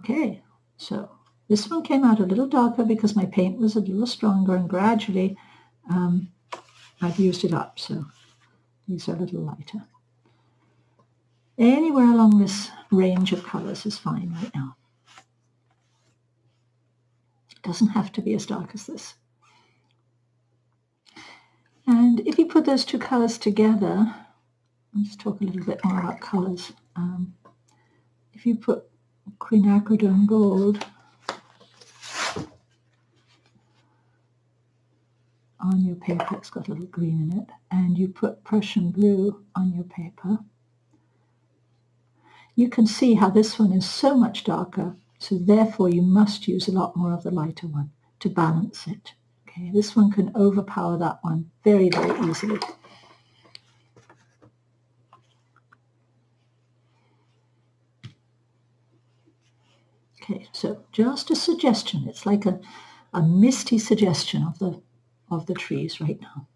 Okay, so this one came out a little darker because my paint was a little stronger, and gradually I've used it up, so these are a little lighter. Anywhere along this range of colors is fine right now. It doesn't have to be as dark as this. And if you put those two colors together, I'll just talk a little bit more about colors. If you put Quinacridone Gold on your paper, it's got a little green in it, and you put Prussian blue on your paper, you can see how this one is so much darker, so therefore you must use a lot more of the lighter one to balance it. Okay, this one can overpower that one very, very easily. Okay, so just a suggestion. It's like a misty suggestion of the trees right now.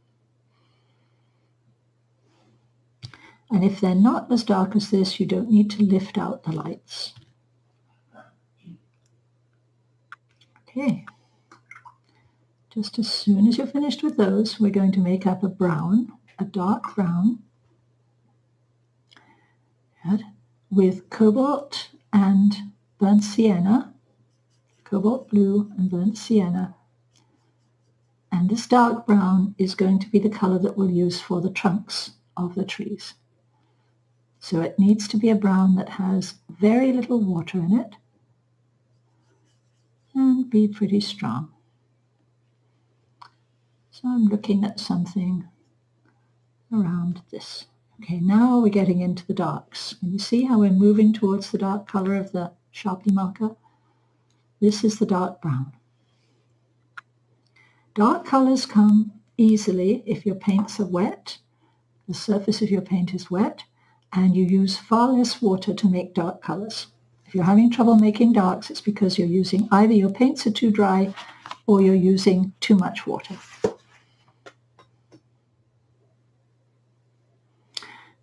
And if they're not as dark as this, you don't need to lift out the lights. Okay. Just as soon as you're finished with those, we're going to make up a brown, a dark brown, with cobalt and burnt sienna, cobalt blue and burnt sienna. And this dark brown is going to be the color that we'll use for the trunks of the trees. So it needs to be a brown that has very little water in it and be pretty strong. So I'm looking at something around this. Okay, now we're getting into the darks. Can you see how we're moving towards the dark color of the Sharpie marker? This is the dark brown. Dark colors come easily if your paints are wet, the surface of your paint is wet, and you use far less water to make dark colors. If you're having trouble making darks, it's because you're using either your paints are too dry or you're using too much water.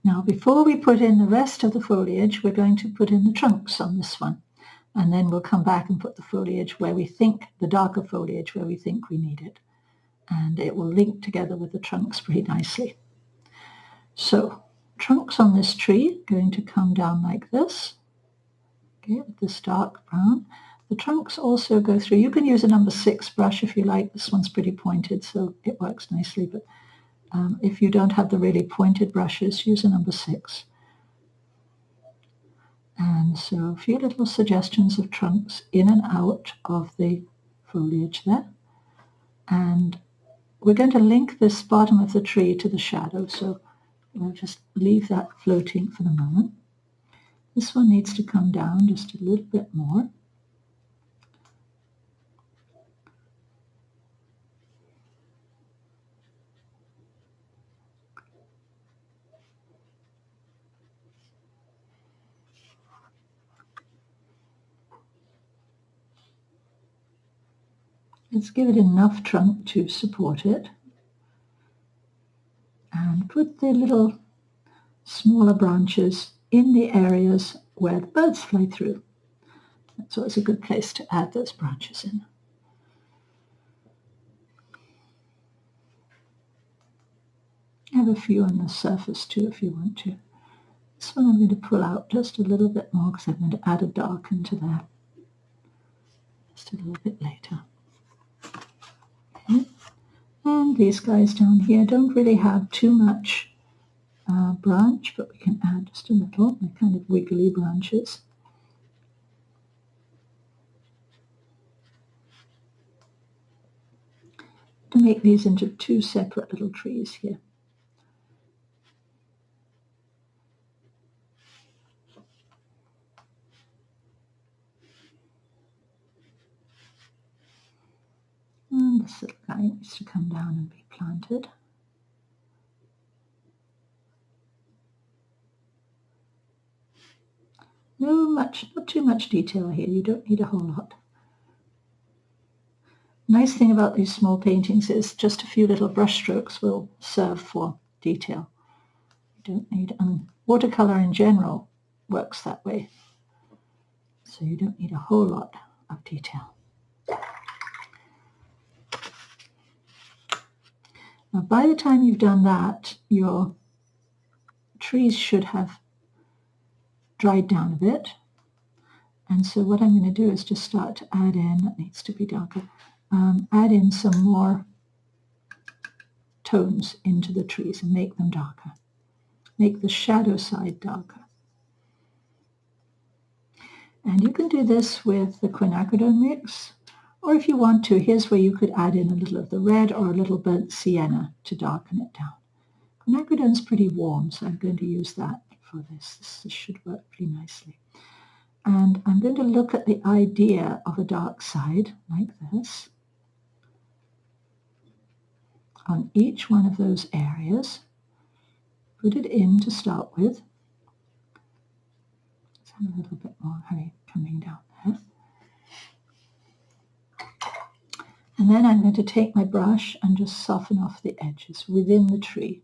Now, before we put in the rest of the foliage, we're going to put in the trunks on this one. And then we'll come back and put the foliage where we think, the darker foliage where we think we need it. And it will link together with the trunks pretty nicely. So, trunks on this tree are going to come down like this. Okay, with this dark brown. The trunks also go through. You can use a number 6 brush if you like. This one's pretty pointed, so it works nicely. But if you don't have the really pointed brushes, use a number 6. And so a few little suggestions of trunks in and out of the foliage there. And we're going to link this bottom of the tree to the shadow, so we'll just leave that floating for the moment. This one needs to come down just a little bit more. Let's give it enough trunk to support it. And put the little smaller branches in the areas where the birds fly through. That's always a good place to add those branches in. Have a few on the surface too if you want to. This one I'm going to pull out just a little bit more because I'm going to add a dark into there just a little bit later. Okay. And these guys down here don't really have too much branch, but we can add just a little. They're kind of wiggly branches. To make these into 2 separate little trees here. And this little guy needs to come down and be planted. Not too much detail here. You don't need a whole lot. Nice thing about these small paintings is just a few little brush strokes will serve for detail. You don't need, watercolor in general works that way. So you don't need a whole lot of detail. Now by the time you've done that, your trees should have dried down a bit. And so what I'm going to do is just start to add in, that needs to be darker, add in some more tones into the trees and make them darker. Make the shadow side darker. And you can do this with the quinacridone mix, or if you want to, here's where you could add in a little of the red or a little burnt sienna to darken it down. Quinacridone's pretty warm, so I'm going to use that for this. This should work pretty nicely. And I'm going to look at the idea of a dark side like this on each one of those areas. Put it in to start with. Let's have a little bit more honey coming down there. And then I'm going to take my brush and just soften off the edges within the tree.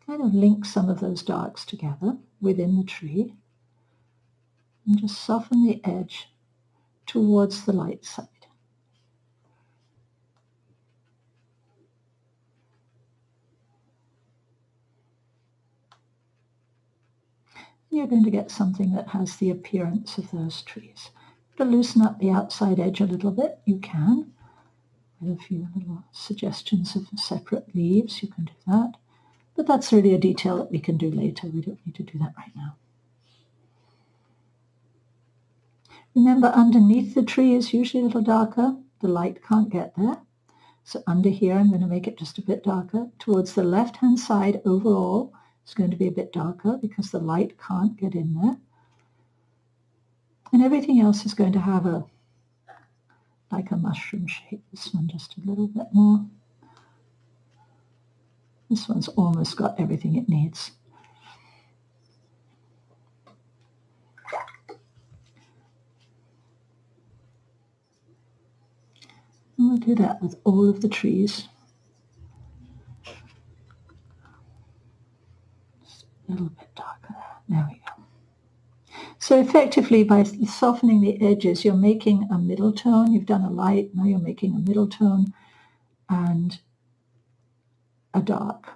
Kind of link some of those darks together within the tree and just soften the edge towards the light side. You're going to get something that has the appearance of those trees. To loosen up the outside edge a little bit, you can. With a few little suggestions of separate leaves, you can do that. But that's really a detail that we can do later. We don't need to do that right now. Remember, underneath the tree is usually a little darker. The light can't get there. So under here, I'm going to make it just a bit darker. Towards the left-hand side overall, it's going to be a bit darker because the light can't get in there. And everything else is going to have like a mushroom shape. This one just a little bit more. This one's almost got everything it needs. And we'll do that with all of the trees. Just a little bit darker there. There we go. So effectively, by softening the edges, you're making a middle tone. You've done a light, now you're making a middle tone and a dark.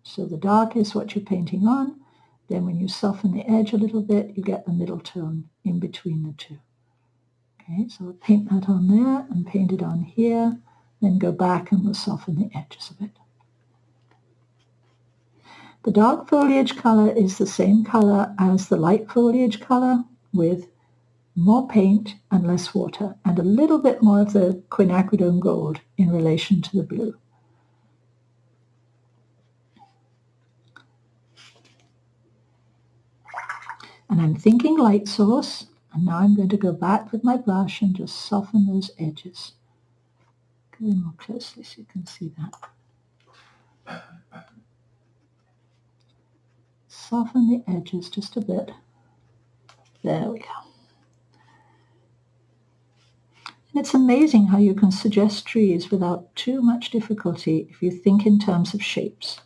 So the dark is what you're painting on. Then when you soften the edge a little bit, you get the middle tone in between the two. Okay, so we'll paint that on there and paint it on here, then go back and we'll soften the edges a bit. The dark foliage color is the same color as the light foliage color with more paint and less water and a little bit more of the Quinacridone Gold in relation to the blue. And I'm thinking light source, and now I'm going to go back with my brush and just soften those edges. Go in more closely so you can see that. Soften the edges just a bit. There we go. And it's amazing how you can suggest trees without too much difficulty if you think in terms of shapes,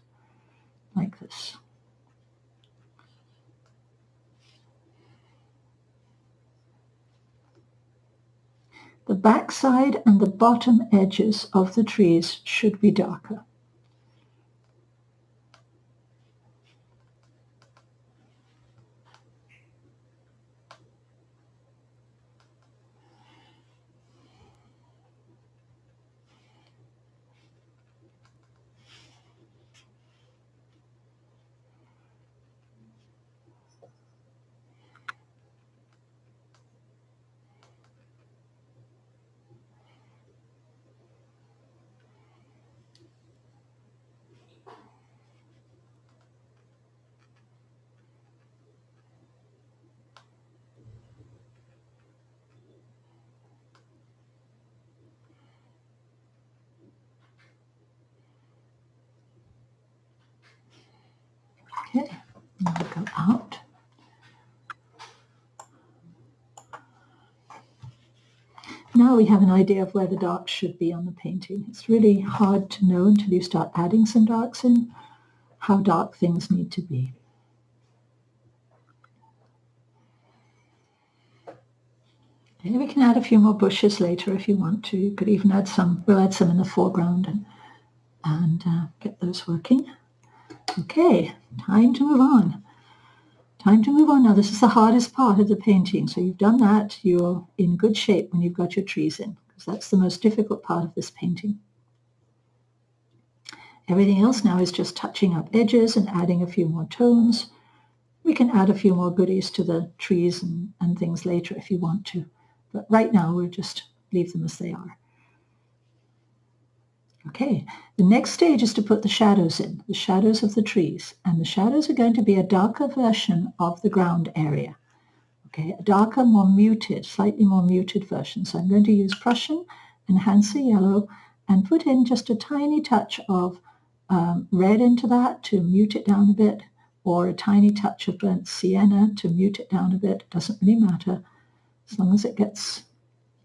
like this. The backside and the bottom edges of the trees should be darker. Okay, now go out. Now we have an idea of where the darks should be on the painting. It's really hard to know until you start adding some darks in how dark things need to be. Okay, we can add a few more bushes later if you want to. You could even add some, we'll add some in the foreground and get those working. Okay, time to move on. Time to move on now. This is the hardest part of the painting. So you've done that. You're in good shape when you've got your trees in, because that's the most difficult part of this painting. Everything else now is just touching up edges and adding a few more tones. We can add a few more goodies to the trees and things later if you want to. But right now we'll just leave them as they are. Okay, the next stage is to put the shadows in, the shadows of the trees. And the shadows are going to be a darker version of the ground area. Okay, a darker, more muted, slightly more muted version. So I'm going to use Prussian and Hansa yellow and put in just a tiny touch of red into that to mute it down a bit, or a tiny touch of burnt sienna to mute it down a bit. It doesn't really matter, as long as it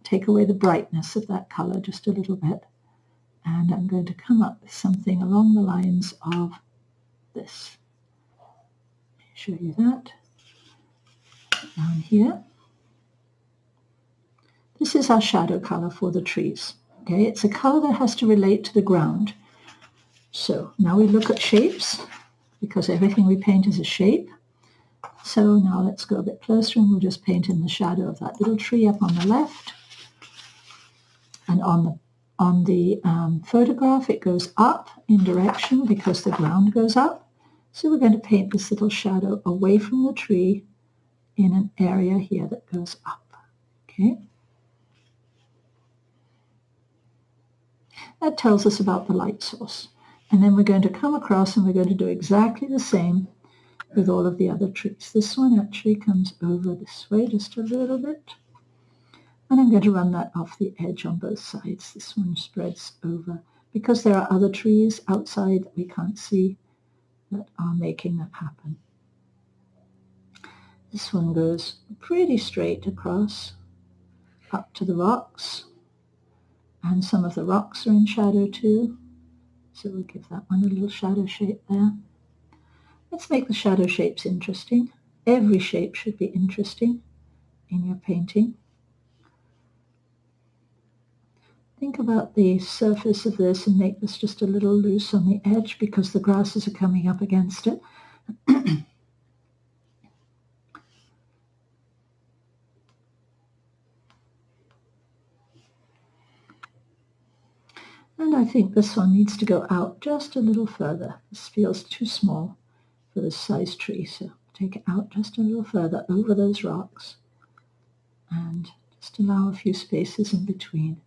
take away the brightness of that color just a little bit. And I'm going to come up with something along the lines of this. Let me show you that. Down here. This is our shadow color for the trees. Okay, it's a color that has to relate to the ground. So now we look at shapes, because everything we paint is a shape. So now let's go a bit closer and we'll just paint in the shadow of that little tree up on the left. And on the photograph, it goes up in direction because the ground goes up. So we're going to paint this little shadow away from the tree in an area here that goes up. Okay. That tells us about the light source. And then we're going to come across and we're going to do exactly the same with all of the other trees. This one actually comes over this way just a little bit. And I'm going to run that off the edge on both sides. This one spreads over because there are other trees outside that we can't see that are making that happen. This one goes pretty straight across up to the rocks. And some of the rocks are in shadow too. So we'll give that one a little shadow shape there. Let's make the shadow shapes interesting. Every shape should be interesting in your painting. Think about the surface of this and make this just a little loose on the edge because the grasses are coming up against it. And I think this one needs to go out just a little further. This feels too small for this size tree, so take it out just a little further over those rocks and just allow a few spaces in between.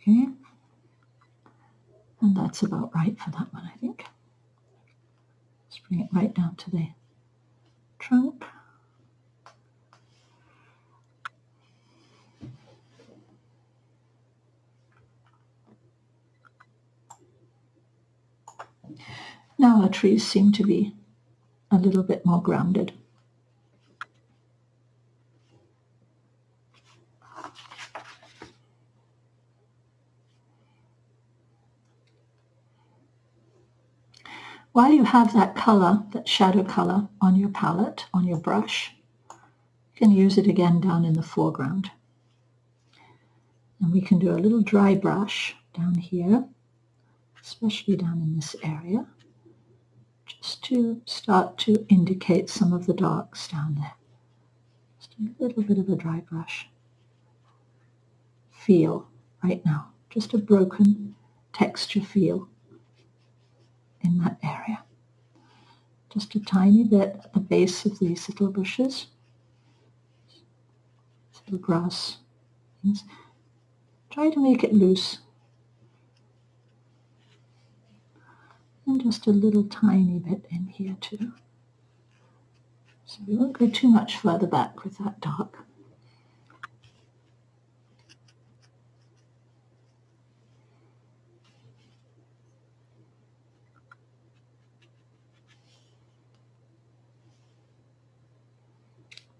Okay, and that's about right for that one, I think. Let's bring it right down to the trunk. Now our trees seem to be a little bit more grounded. While you have that color, that shadow color on your palette, on your brush, you can use it again down in the foreground. And we can do a little dry brush down here, especially down in this area, just to start to indicate some of the darks down there. Just a little bit of a dry brush feel right now, just a broken texture feel in that area. Just a tiny bit at the base of these little bushes, little grass things. Try to make it loose. And just a little tiny bit in here too. So we won't go too much further back with that dark.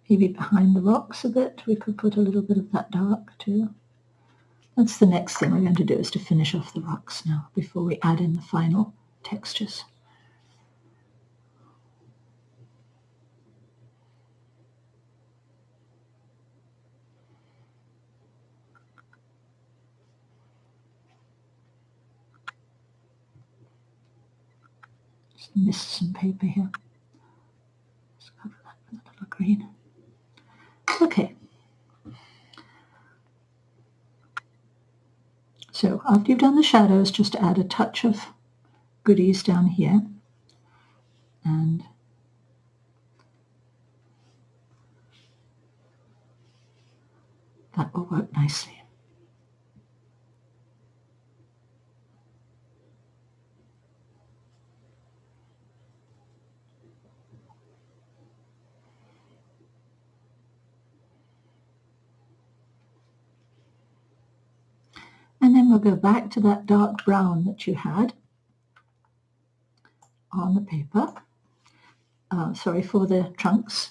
Maybe behind the rocks a bit, we could put a little bit of that dark too. That's the next thing we're going to do, is to finish off the rocks now before we add in the final textures. Missed some paper here. Let's cover that with a little green. Okay. So after you've done the shadows, just add a touch of goodies down here, and that will work nicely. And then we'll go back to that dark brown that you had on the paper. Sorry, for the trunks.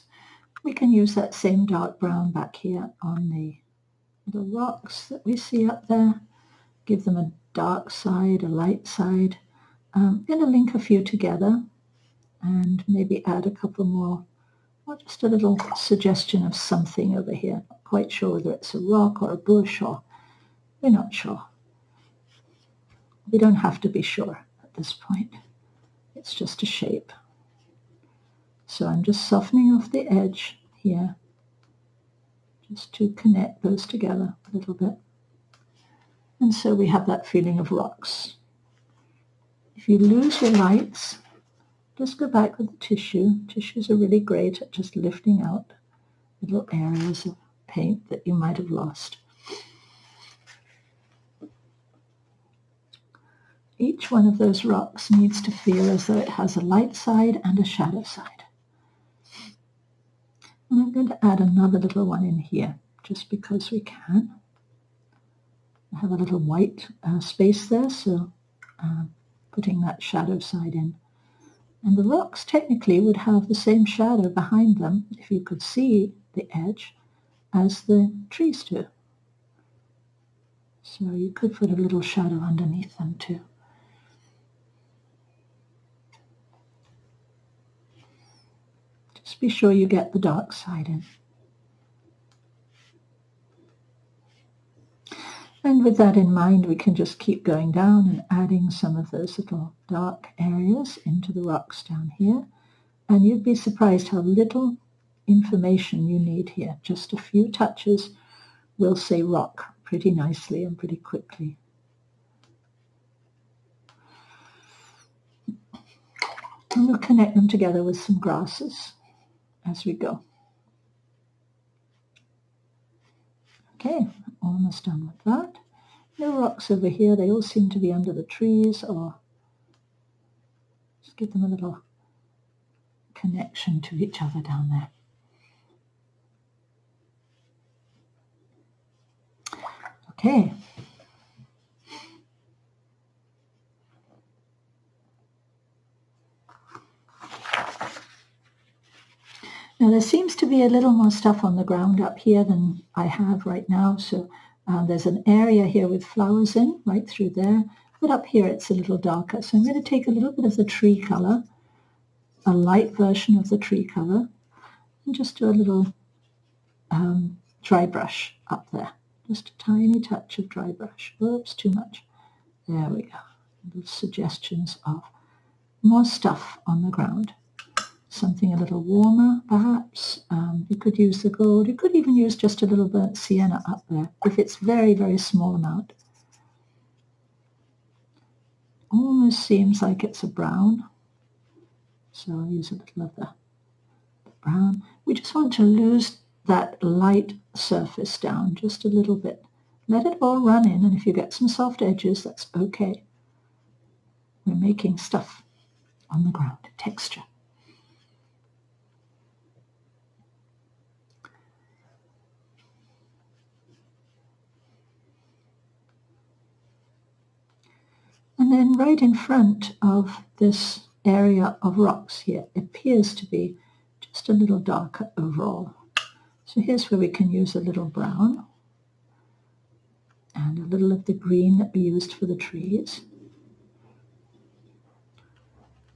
We can use that same dark brown back here on the rocks that we see up there. Give them a dark side, a light side. I'm going to link a few together and maybe add a couple more, or just a little suggestion of something over here. Not quite sure whether it's a rock or a bush, or we're not sure. We don't have to be sure at this point. It's just a shape. So I'm just softening off the edge here, just to connect those together a little bit. And so we have that feeling of rocks. If you lose your lights, just go back with the tissue. Tissues are really great at just lifting out little areas of paint that you might have lost. Each one of those rocks needs to feel as though it has a light side and a shadow side. And I'm going to add another little one in here, just because we can. I have a little white space there, so putting that shadow side in. And the rocks technically would have the same shadow behind them, if you could see the edge, as the trees do. So you could put a little shadow underneath them too. Just be sure you get the dark side in. And with that in mind, we can just keep going down and adding some of those little dark areas into the rocks down here. And you'd be surprised how little information you need here. Just a few touches will say rock pretty nicely and pretty quickly. And we'll connect them together with some grasses as we go. Okay, almost done with that. No rocks over here. They all seem to be under the trees, or just give them a little connection to each other down there. Okay. Now there seems to be a little more stuff on the ground up here than I have right now, so there's an area here with flowers in, right through there, but up here it's a little darker. So I'm going to take a little bit of the tree color, a light version of the tree color, and just do a little dry brush up there. Just a tiny touch of dry brush. Oops, too much. There we go. Little suggestions of more stuff on the ground. Something a little warmer, perhaps. You could use the gold. You could even use just a little burnt sienna up there, if it's very, very small amount. Almost seems like it's a brown. So I'll use a little of the brown. We just want to lose that light surface down just a little bit. Let it all run in, and if you get some soft edges, that's okay. We're making stuff on the ground, texture. And then right in front of this area of rocks here, it appears to be just a little darker overall. So here's where we can use a little brown and a little of the green that we used for the trees.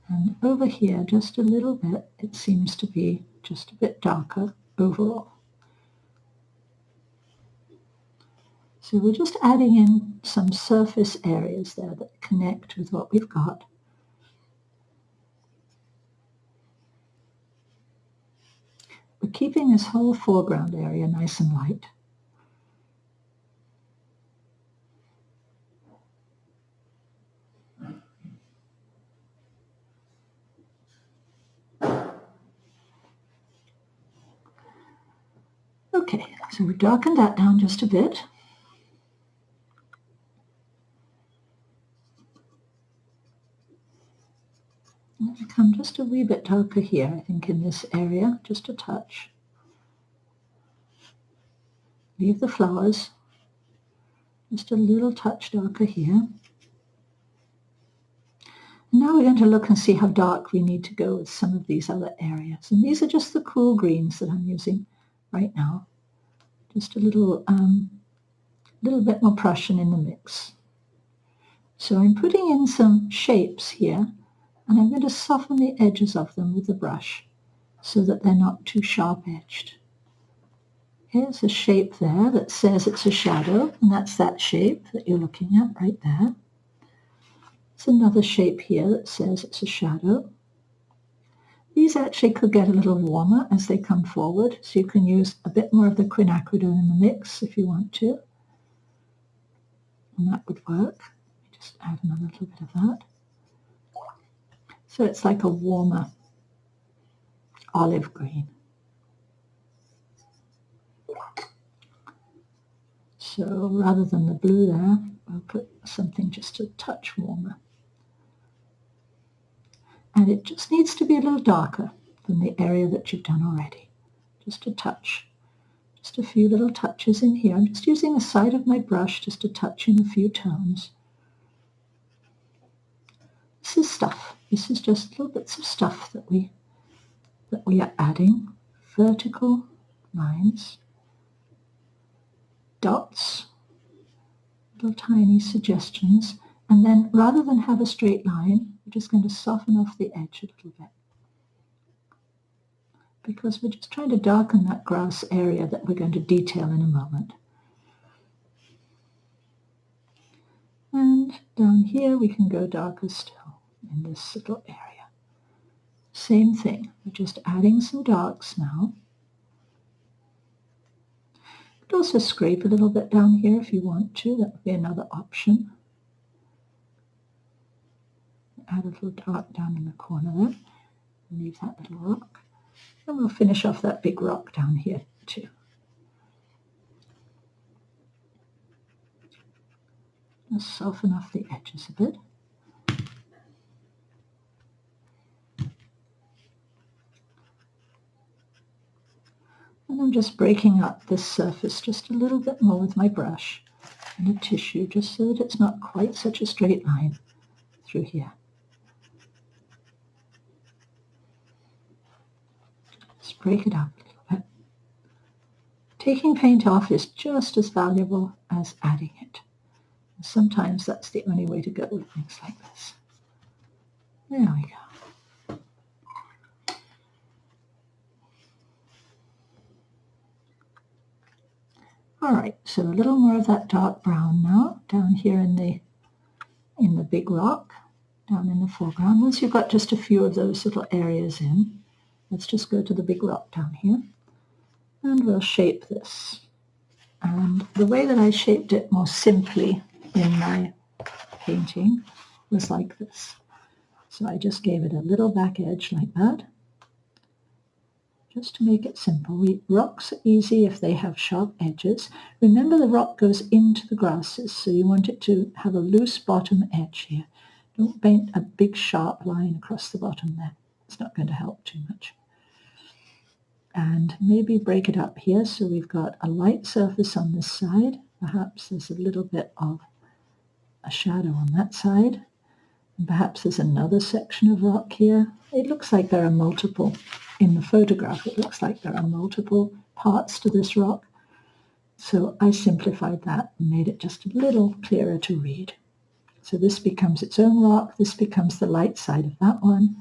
And over here, just a little bit, it seems to be just a bit darker overall. So we're just adding in some surface areas there that connect with what we've got. keeping this whole foreground area nice and light. Okay, so we've darkened that down just a bit. I'm going to come just a wee bit darker here, I think, in this area, just a touch. Leave the flowers, just a little touch darker here. And now we're going to look and see how dark we need to go with some of these other areas. And these are just the cool greens that I'm using right now. Just a little bit more Prussian in the mix. So I'm putting in some shapes here, and I'm going to soften the edges of them with the brush so that they're not too sharp-edged. Here's a shape there that says it's a shadow, and that's that shape that you're looking at right there. There's another shape here that says it's a shadow. These actually could get a little warmer as they come forward, so you can use a bit more of the quinacridone in the mix if you want to. And that would work. Just add another little bit of that. So it's like a warmer olive green. So rather than the blue there, we'll put something just a touch warmer. And it just needs to be a little darker than the area that you've done already. Just a touch. Just a few little touches in here. I'm just using the side of my brush just to touch in a few tones. This is stuff. This is just little bits of stuff that we are adding. Vertical lines, dots, little tiny suggestions, and then rather than have a straight line, we're just going to soften off the edge a little bit, because we're just trying to darken that grass area that we're going to detail in a moment. And down here we can go darker still in this little area. Same thing, we're just adding some darks now. You could also scrape a little bit down here if you want to, that would be another option. Add a little dark down in the corner there, leave that little rock. And we'll finish off that big rock down here too. Just soften off the edges a bit. And I'm just breaking up this surface just a little bit more with my brush and a tissue, just so that it's not quite such a straight line through here. Just break it up a little bit. Taking paint off is just as valuable as adding it. Sometimes that's the only way to go with things like this. There we go. All right, so a little more of that dark brown now, down here in the big rock, down in the foreground. Once you've got just a few of those little areas in, let's just go to the big rock down here, and we'll shape this. And the way that I shaped it more simply in my painting was like this. So I just gave it a little back edge like that, just to make it simple. Rocks are easy if they have sharp edges. Remember, the rock goes into the grasses, so you want it to have a loose bottom edge here. Don't paint a big sharp line across the bottom there. It's not going to help too much. And maybe break it up here so we've got a light surface on this side. Perhaps there's a little bit of a shadow on that side. And perhaps there's another section of rock here. It looks like there are multiple. In the photograph, it looks like there are multiple parts to this rock. So I simplified that and made it just a little clearer to read. So this becomes its own rock. This becomes the light side of that one.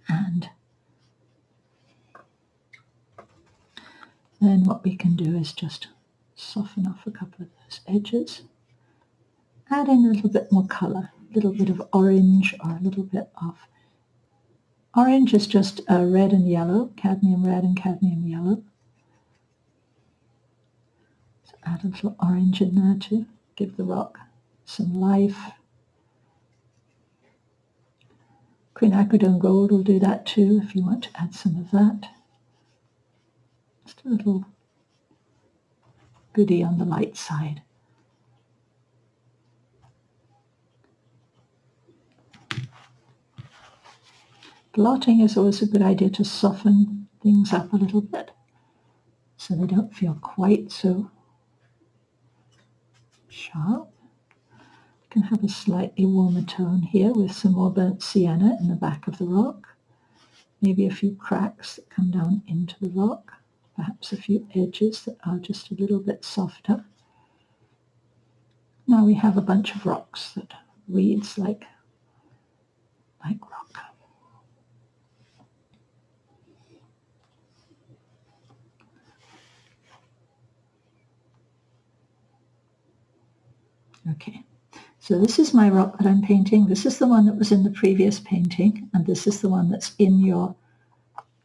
And then what we can do is just soften off a couple of those edges. Add in a little bit more color, a little bit of orange or a little bit of Orange is just red and yellow, cadmium red and cadmium yellow. So add a little orange in there to give the rock some life. Quinacridone Gold will do that too if you want to add some of that. Just a little goodie on the light side. Blotting is always a good idea to soften things up a little bit so they don't feel quite so sharp. You can have a slightly warmer tone here with some more burnt sienna in the back of the rock. Maybe a few cracks that come down into the rock. Perhaps a few edges that are just a little bit softer. Now we have a bunch of rocks that reads like rock. Okay, so this is my rock that I'm painting. This is the one that was in the previous painting, and this is the one that's in your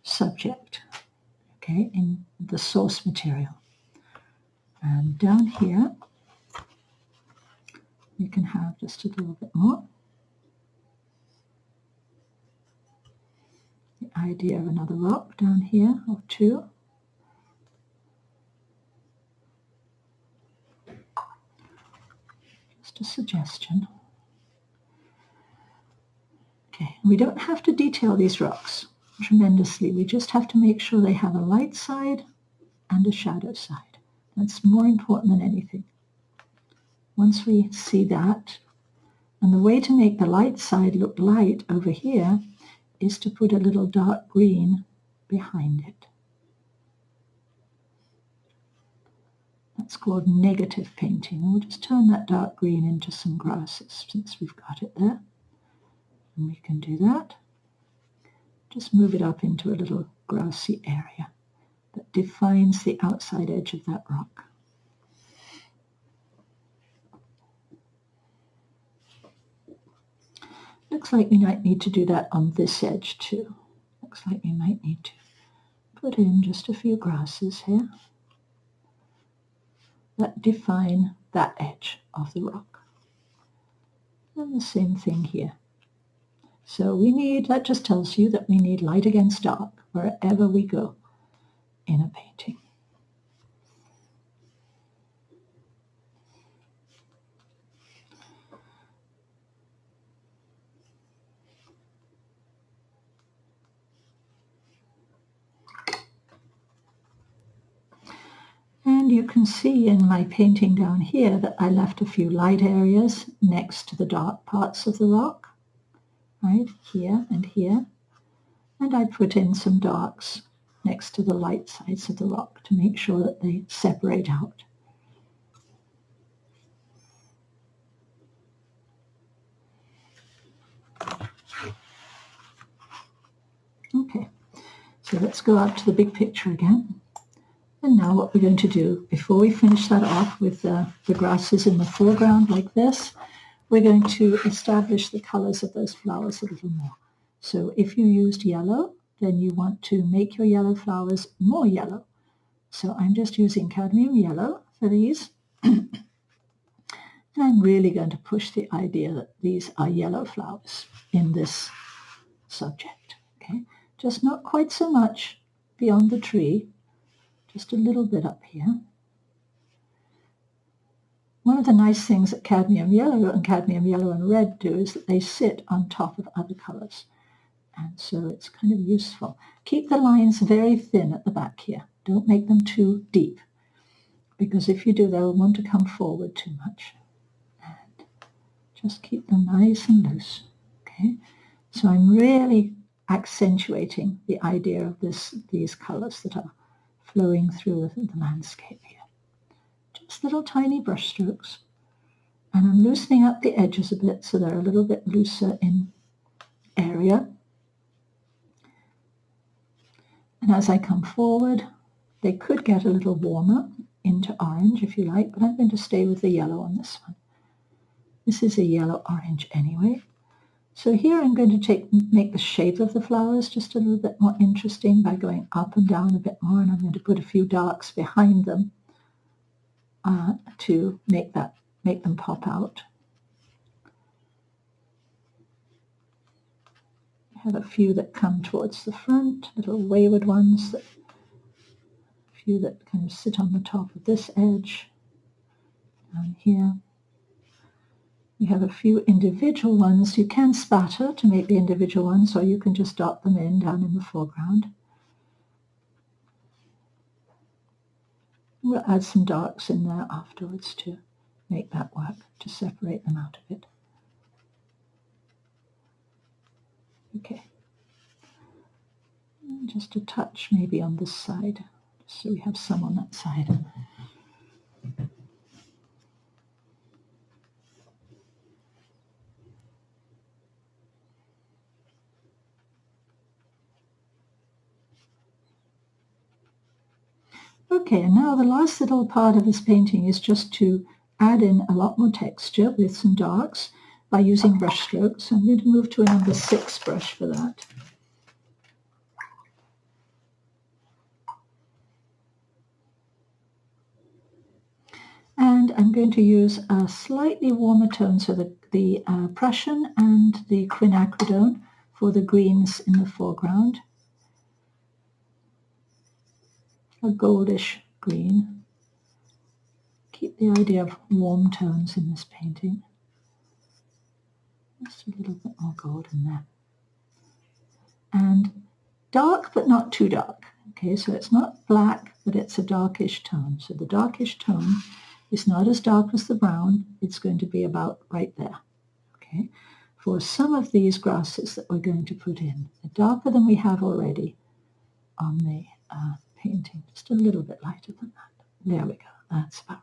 subject, okay, in the source material. And down here, you can have just a little bit more. The idea of another rock down here, or two. Just a suggestion. Okay, we don't have to detail these rocks tremendously. We just have to make sure they have a light side and a shadow side. That's more important than anything. Once we see that, and the way to make the light side look light over here is to put a little dark green behind it. That's called negative painting. And we'll just turn that dark green into some grasses since we've got it there. And we can do that. Just move it up into a little grassy area that defines the outside edge of that rock. Looks like we might need to do that on this edge too. Looks like we might need to put in just a few grasses here that define that edge of the rock. And the same thing here. So we need, that just tells you that we need light against dark wherever we go in a painting. And you can see in my painting down here that I left a few light areas next to the dark parts of the rock, right here and here. And I put in some darks next to the light sides of the rock to make sure that they separate out. Okay, so let's go up to the big picture again. And now what we're going to do, before we finish that off with the grasses in the foreground like this, we're going to establish the colors of those flowers a little more. So if you used yellow, then you want to make your yellow flowers more yellow. So I'm just using cadmium yellow for these. And I'm really going to push the idea that these are yellow flowers in this subject. Okay, just not quite so much beyond the tree, just a little bit up here. One of the nice things that cadmium yellow and red do is that they sit on top of other colors. And so it's kind of useful. Keep the lines very thin at the back here. Don't make them too deep, because if you do, they'll want to come forward too much. And just keep them nice and loose. Okay, so I'm really accentuating the idea of these colors that are flowing through the landscape here. Just little tiny brush strokes. And I'm loosening up the edges a bit so they're a little bit looser in area. And as I come forward, they could get a little warmer into orange if you like, but I'm going to stay with the yellow on this one. This is a yellow-orange anyway. So here I'm going to make the shape of the flowers just a little bit more interesting by going up and down a bit more, and I'm going to put a few darks behind them to make them pop out. I have a few that come towards the front, little wayward ones, a few that kind of sit on the top of this edge down here. We have a few individual ones. You can spatter to make the individual ones, or you can just dot them in down in the foreground. We'll add some darks in there afterwards to make that work, to separate them out a bit. Okay. And just a touch maybe on this side, just so we have some on that side. Okay, and now the last little part of this painting is just to add in a lot more texture with some darks by using brush strokes. I'm going to move to a number 6 brush for that. And I'm going to use a slightly warmer tone, so the Prussian and the Quinacridone for the greens in the foreground. A goldish green. Keep the idea of warm tones in this painting. Just a little bit more gold in there. And dark, but not too dark. Okay, so it's not black, but it's a darkish tone. So the darkish tone is not as dark as the brown. It's going to be about right there. Okay, for some of these grasses that we're going to put in, they're darker than we have already on the painting, just a little bit lighter than that. There we go, that's about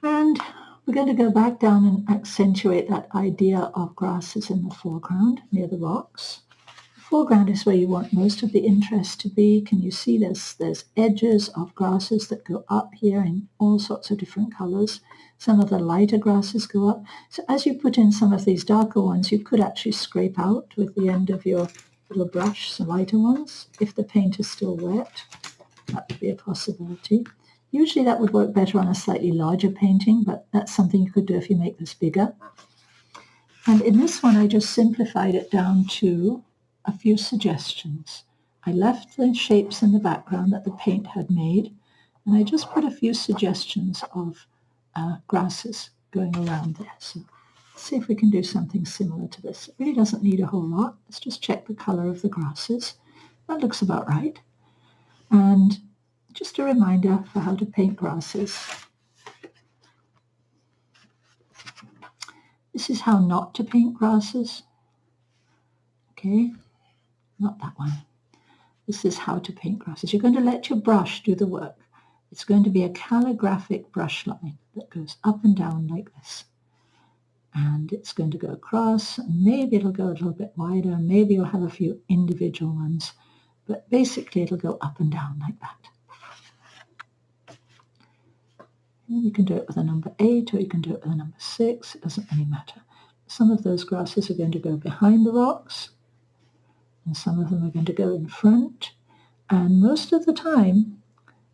right. And we're going to go back down and accentuate that idea of grasses in the foreground near the rocks. The foreground is where you want most of the interest to be. Can you see there's edges of grasses that go up here in all sorts of different colors. Some of the lighter grasses go up. So as you put in some of these darker ones, you could actually scrape out with the end of your little brush some lighter ones. If the paint is still wet, that would be a possibility. Usually that would work better on a slightly larger painting, but that's something you could do if you make this bigger. And in this one, I just simplified it down to a few suggestions. I left the shapes in the background that the paint had made, and I just put a few suggestions of grasses going around there. So let's see if we can do something similar to this. It really doesn't need a whole lot. Let's just check the color of the grasses. That looks about right. And just a reminder for how to paint grasses. This is how not to paint grasses. Okay, not that one. This is how to paint grasses. You're going to let your brush do the work. It's going to be a calligraphic brush line that goes up and down like this. And it's going to go across, and maybe it'll go a little bit wider, and maybe you'll have a few individual ones. But basically it'll go up and down like that. And you can do it with a number 8, or you can do it with a number 6. It doesn't really matter. Some of those grasses are going to go behind the rocks, and some of them are going to go in front. And most of the time,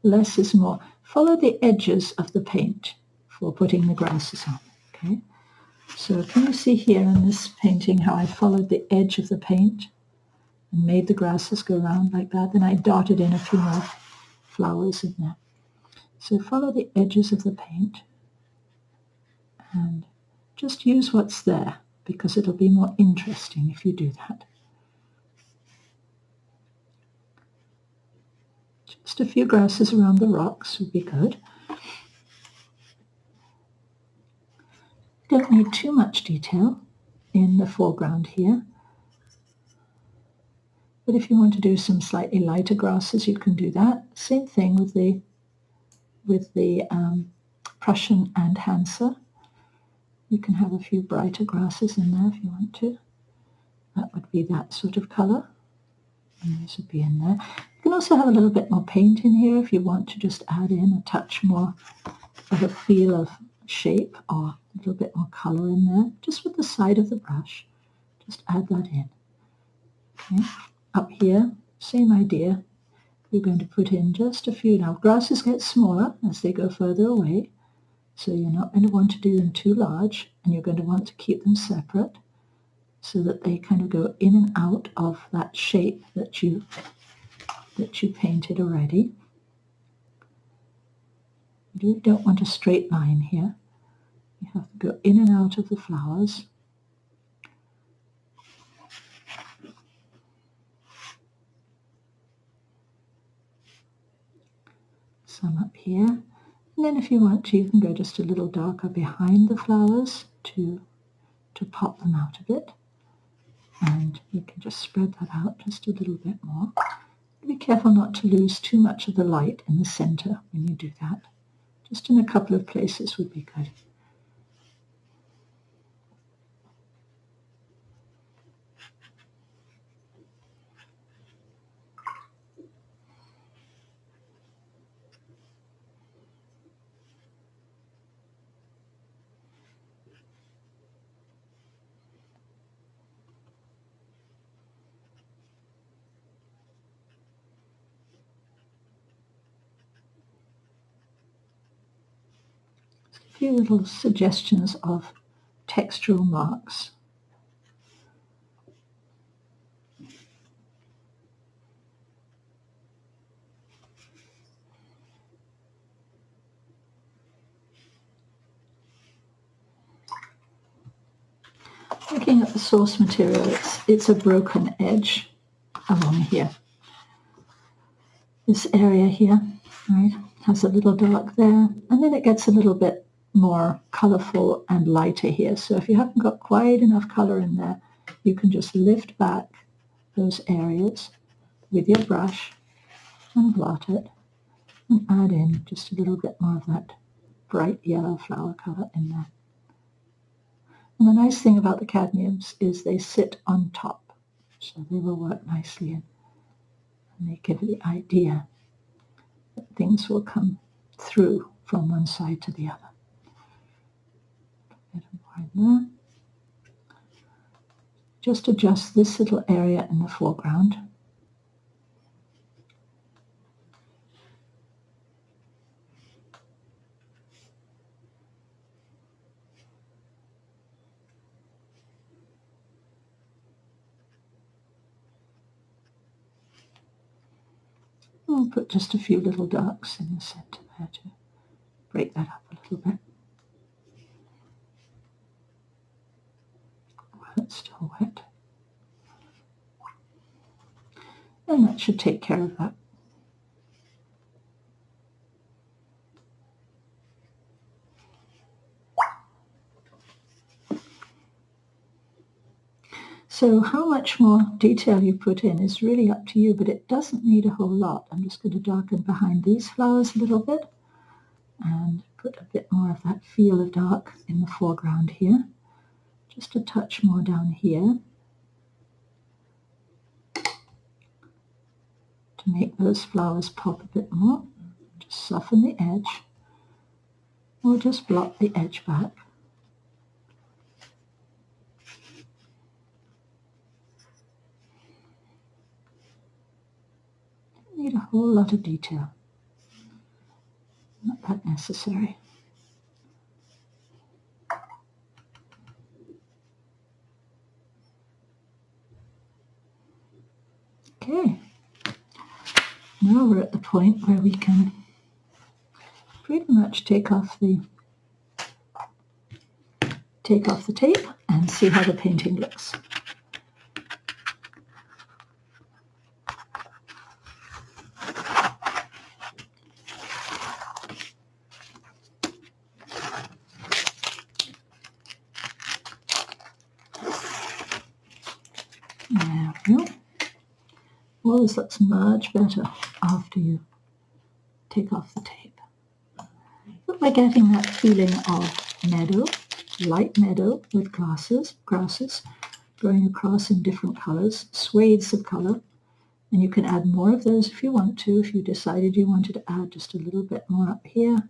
less is more. Follow the edges of the paint for putting the grasses on. Okay. So can you see here in this painting how I followed the edge of the paint and made the grasses go around like that? Then I dotted in a few more flowers in there. So follow the edges of the paint and just use what's there, because it'll be more interesting if you do that. Just a few grasses around the rocks would be good. Don't need too much detail in the foreground here. But if you want to do some slightly lighter grasses, you can do that. Same thing with the Prussian and Hansa. You can have a few brighter grasses in there if you want to. That would be that sort of colour. And these would be in there. You can also have a little bit more paint in here if you want to just add in a touch more of a feel of shape or a little bit more color in there, just with the side of the brush. Just add that in. Okay. Up here, same idea. We're going to put in just a few. Now, grasses get smaller as they go further away, so you're not going to want to do them too large, and you're going to want to keep them separate so that they kind of go in and out of that shape that you painted already. You really don't want a straight line here. You have to go in and out of the flowers. Some up here. And then if you want to, you can go just a little darker behind the flowers to pop them out a bit. And you can just spread that out just a little bit more. Be careful not to lose too much of the light in the center when you do that. Just in a couple of places would be good. A few little suggestions of textural marks. Looking at the source material, it's a broken edge along here. This area here, right, has a little dark there, and then it gets a little bit more colorful and lighter here. So if you haven't got quite enough color in there, you can just lift back those areas with your brush and blot it and add in just a little bit more of that bright yellow flower color in there. And the nice thing about the cadmiums is they sit on top, so they will work nicely in. And they give the idea that things will come through from one side to the other. A bit more in there. Just adjust this little area in the foreground. We'll put just a few little darks in the center there to break that up a little bit. While it's still wet. And that should take care of that. So how much more detail you put in is really up to you, but it doesn't need a whole lot. I'm just going to darken behind these flowers a little bit and put a bit more of that feel of dark in the foreground here. Just a touch more down here to make those flowers pop a bit more. Just soften the edge or just blot the edge back. Need a whole lot of detail. Not that necessary. Okay. Now we're at the point where we can pretty much take off the tape and see how the painting looks. There we go. Well, this looks much better after you take off the tape. But we're getting that feeling of meadow, light meadow with grasses going across in different colors, swathes of color. And you can add more of those if you want to. If you decided you wanted to add just a little bit more up here,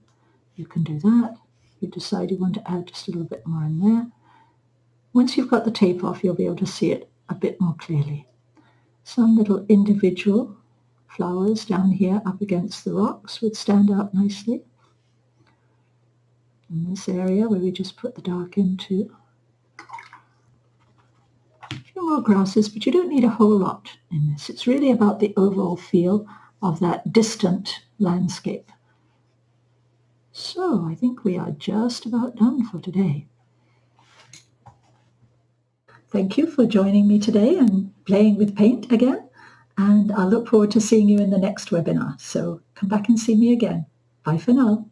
you can do that. you decide you want to add just a little bit more in there. Once you've got the tape off, you'll be able to see it a bit more clearly. Some little individual flowers down here up against the rocks would stand out nicely. In this area where we just put the dark into. A few more grasses, but you don't need a whole lot in this. It's really about the overall feel of that distant landscape. So I think we are just about done for today. Thank you for joining me today and playing with paint again. And I look forward to seeing you in the next webinar. So come back and see me again. Bye for now.